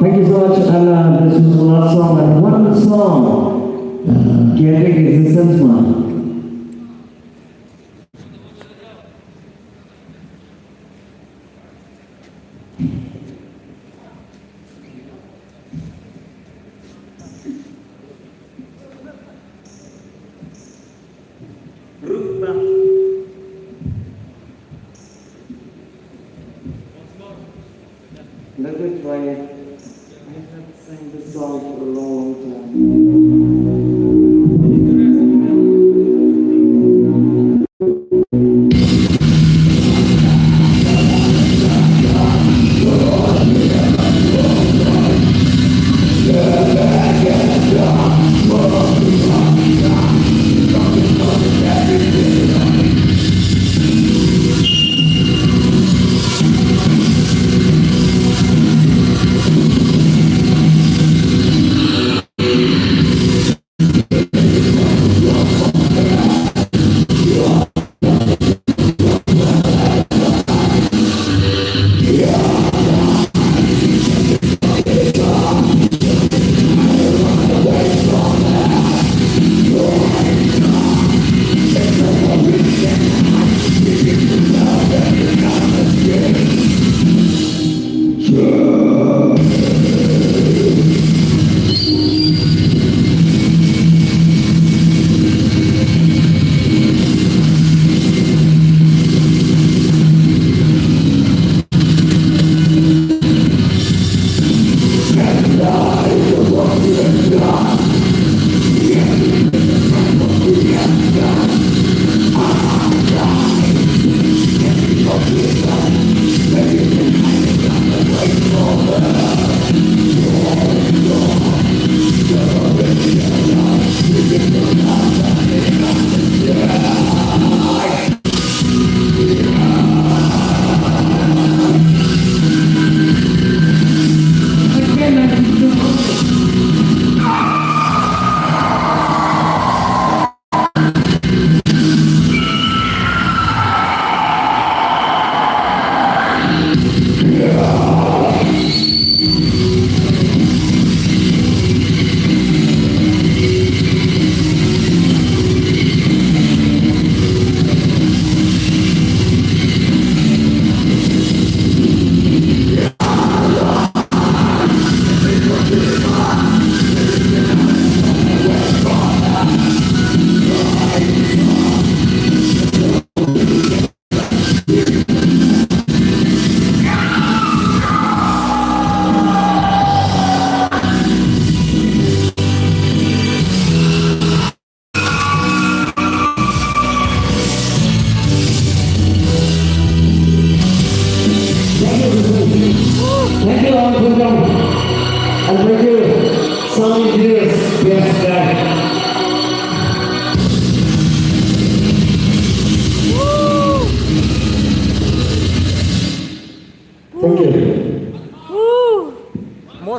Thank you so much, Anna. This was the last song, and one song, Getting Existence Man. Let me try it. I have sang this song for a long time.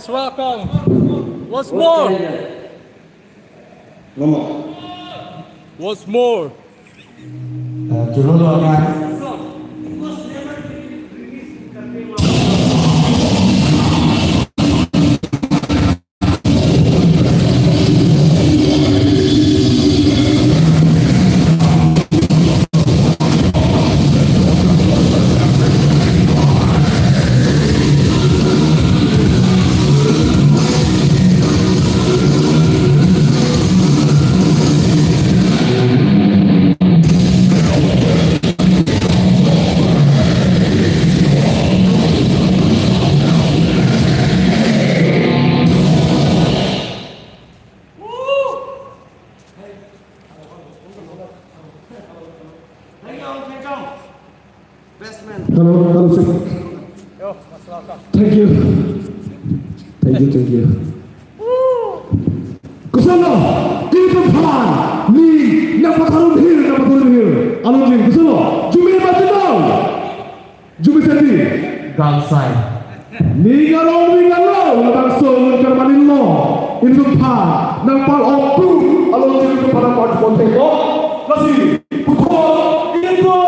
most welcome. What's more? What's more? Chủ luôn rồi nha. Hello, sir. Thank you. Thank you. Kesana, kita pan, ni nak patarun hil. Alojin, kesana, jumi macam jumi sendiri. Gansai. Ni kalau, lepas soal kermanin lo, itu pan, nampak aku, alojin kepada pak Pontego, kasih, pukul, itu,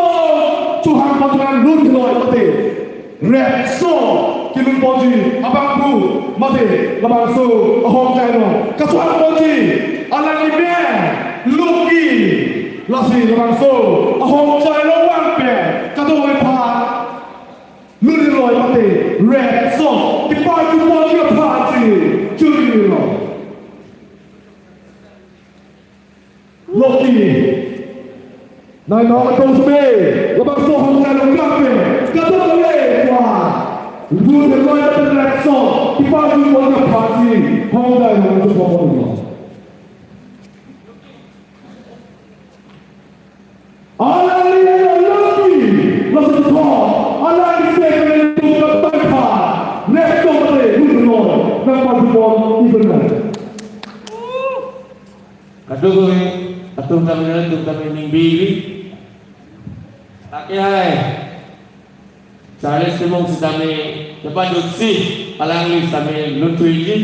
Tuhan paturan run loy mati, red so, kilun poji, abang bu, mati, lepas so, ahong kaino, kasuan poji, alang ibe, luki, lasi lepas so, ahong kaino wangpe, katu wepa, run loy mati, red so, kipai tu poji apa sih, curi lo, luki. Nai no atau sebe, lepas tu hong kaino wangpe, katu wepa. Dulu kalau ada terlekso, kita juga punya pasti, Honda yang untuk pembangunan. Alang ini lagi, lalu tu, alang ini sekarang itu bertambah, lekso boleh dulu, nampak pun ibarat. Atung kami minggu tak kaya. Charles Timong sedami dapat dutsi alang li sami lutu ini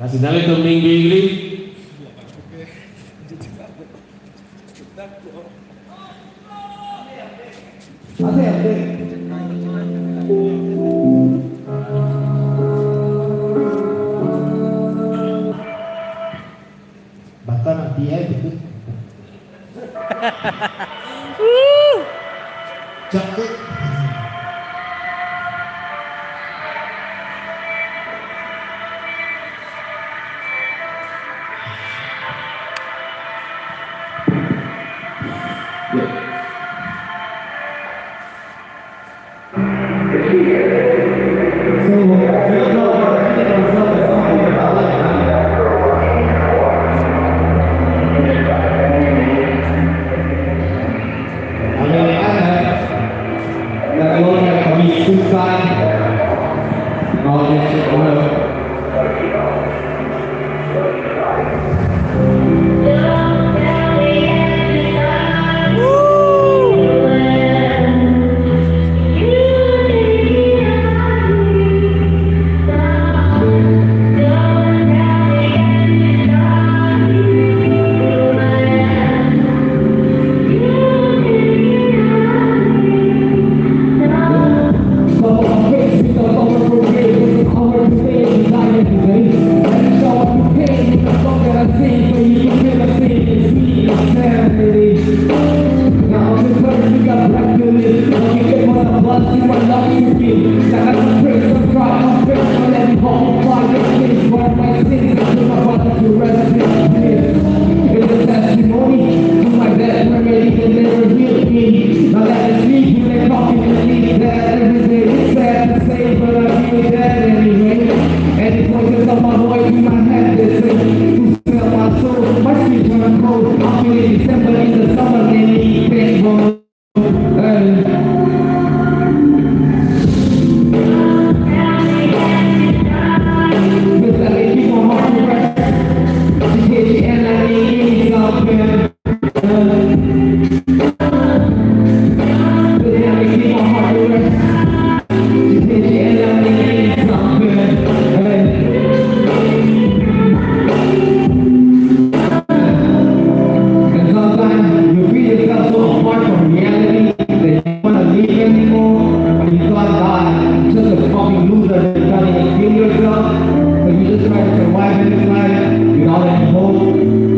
nasi dale tu minggu ini Bahkan dia itu cakap.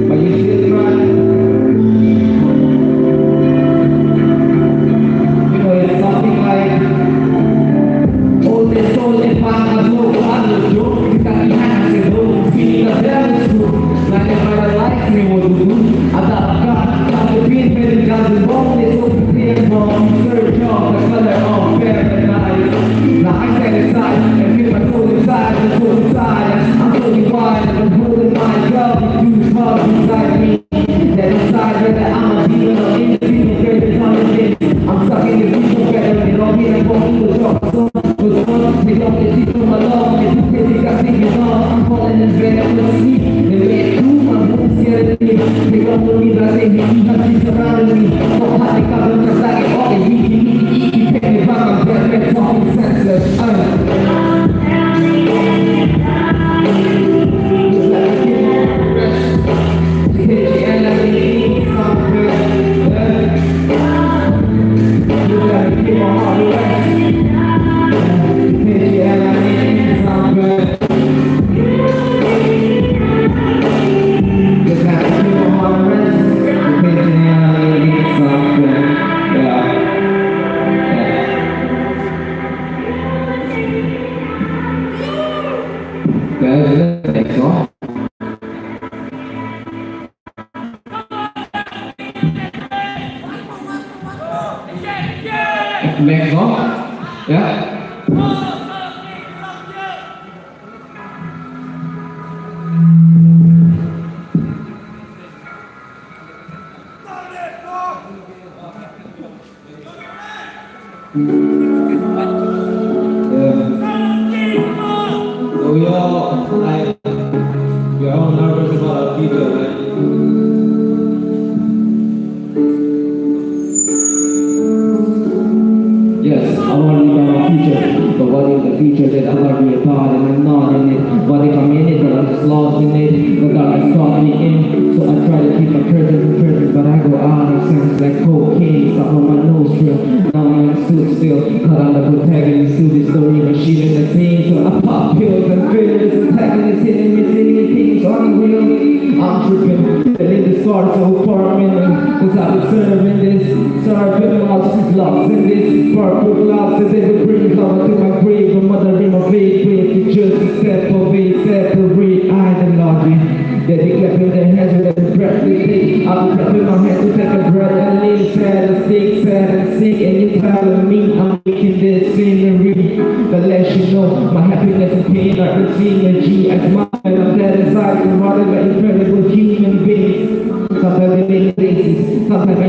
but you still try. You know, it's something like old and soul and past as low under joke. Kita ihan as low, feeling the damage too. Like a better life me what to do. Adapt God, the green belly doesn't wrong. It's so clear from search of the color of paradise. Now I stand aside and feel my soul inside, the soul inside. I'm totally wide and I'm holding myself into love inside me. That inside whether I'm a demon or in the demon, greater time again. I'm stuck in the people better than all me and walking the talk. So, they don't get deep from my love. It's too crazy, got thinking off. I'm falling in bed, I'm gonna sleep. They made two, my bones scared of me. They don't believe that they hate me, but they surrounding me. So hot, they got them just like it all. They eat, pick me back, I'm dead, man, talking senseless. Next song, yeah. So we are all nervous about our future, right? Yes, I want to live my future, but what if the future that I want to be a part and I'm not in it? What if I'm in it, but I'm just lost in it? The darkness caught me in, so I try to keep my curtains, but I go out of sense like cocaine, stuck on my nostril. Now I'm stood still, caught on the protagonist to this story machine in the scene. So I pop pills and feelings, antagonist hitting me, singing things unreal. I'm tripping, feeling the scars so permanent, cause I've been serving this, serving lost in this purple clouds as they would bring love to my grave. My mother in my faith, to just separate ideology. That they kept in their hands with every breath they take. I'm clapping my hands to take a breath and lean sad and sick, and you telling me I'm making this scenery. But let you know my happiness and pain are the synergy. I smile and I'm dead inside, surrounded by incredible human beings. Sometimes they make faces, sometimes I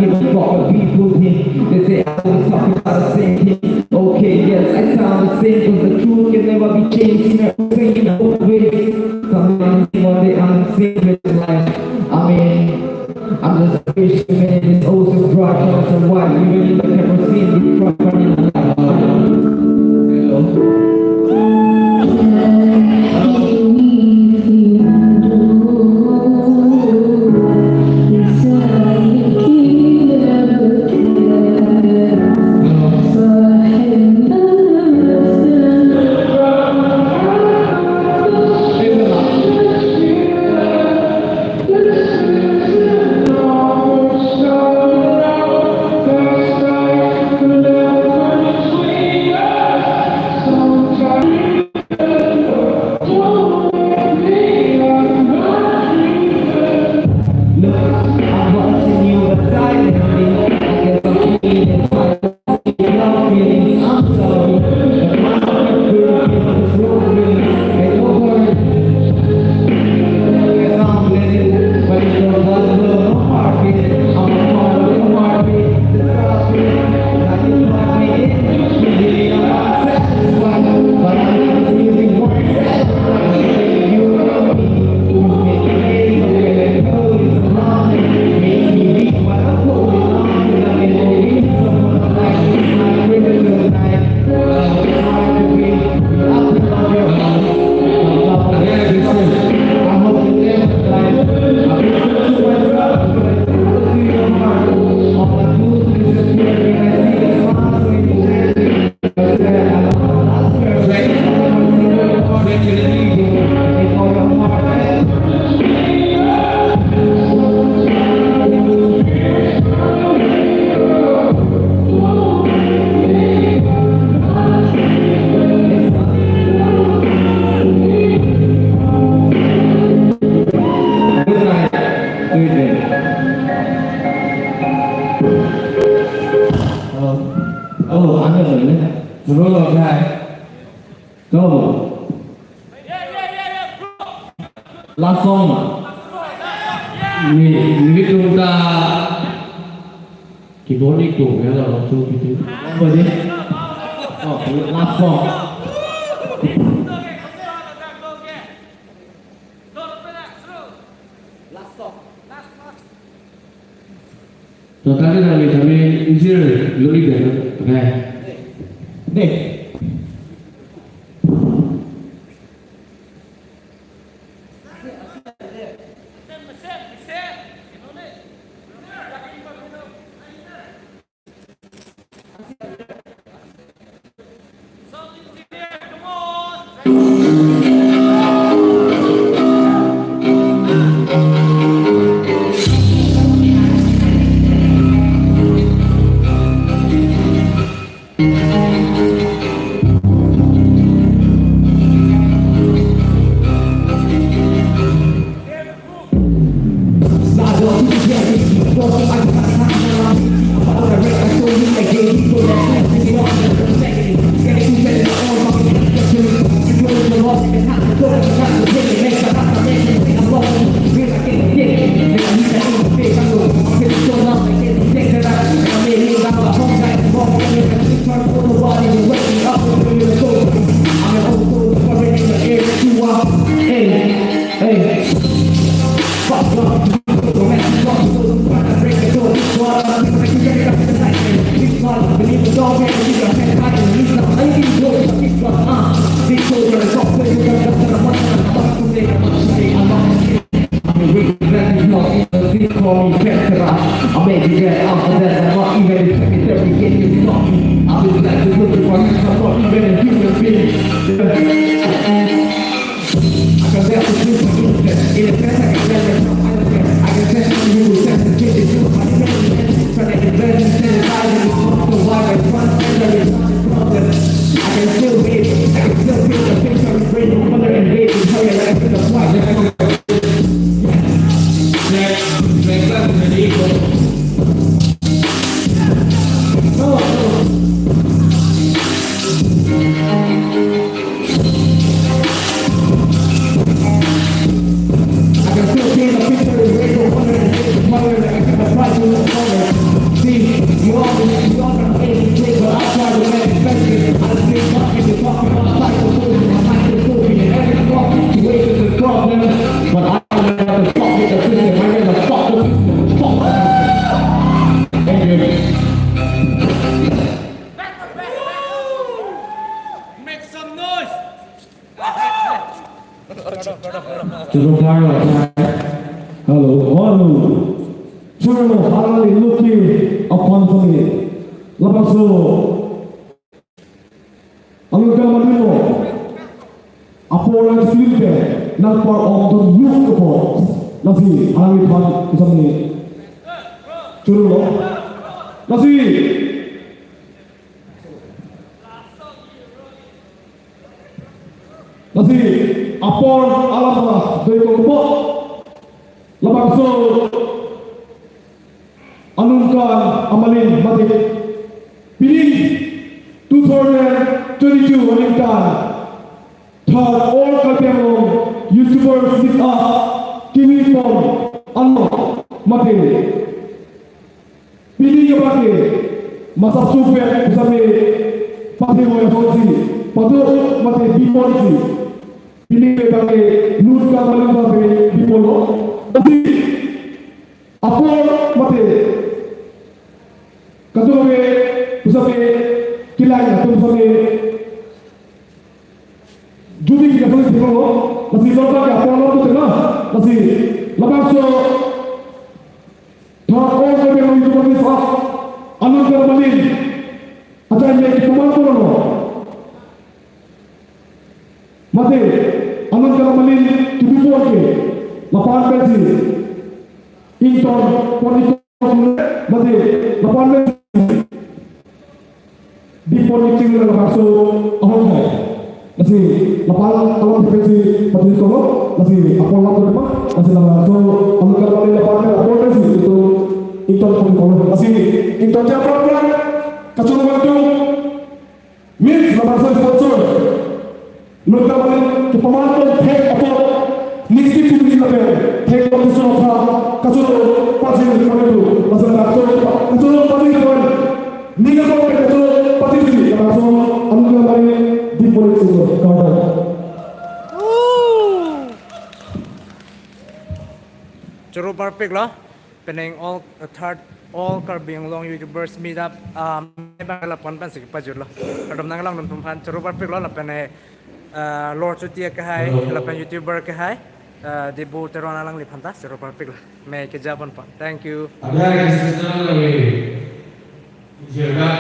give a fuck what people think. They say I always talk about the same thing. Okay, yes, I sound the same, cause the truth can never be changed. Never saying in old ways. Sometimes one day I'm the same with life. I mean, I'm just a fish in this ocean, broad, colors and white. You really look at my scene, you try running the light. Hello. Hello. guy. Go. Last song. Ini kita keyboard itu ya kalau tu itu. Apa sih? Oh, last song. So tadi kami izin lebih dari, okay. Deh. Miss Langsung sponsor. Mereka paling kepemantauan tek atau misi tinggi level. Tek waktu suara kacau pasti mana itu. Langsung kacau pasti itu. Niga kau kacau pasti sih. Langsung ambil paling di politik itu. Kawan. Churu perfect lah. Peneng all Karbiang Long YouTubers meet up. Bang lapan pan sikit pajur lah. Kadang nang lang nonton pan churu perfect lah. Lapan Lord Chutia kahai. Lapan YouTuber kahai. Debu teron alang lipantas churu perfect lah. May kejaban pa. Thank you. Ada yang sedang lagi. Jaga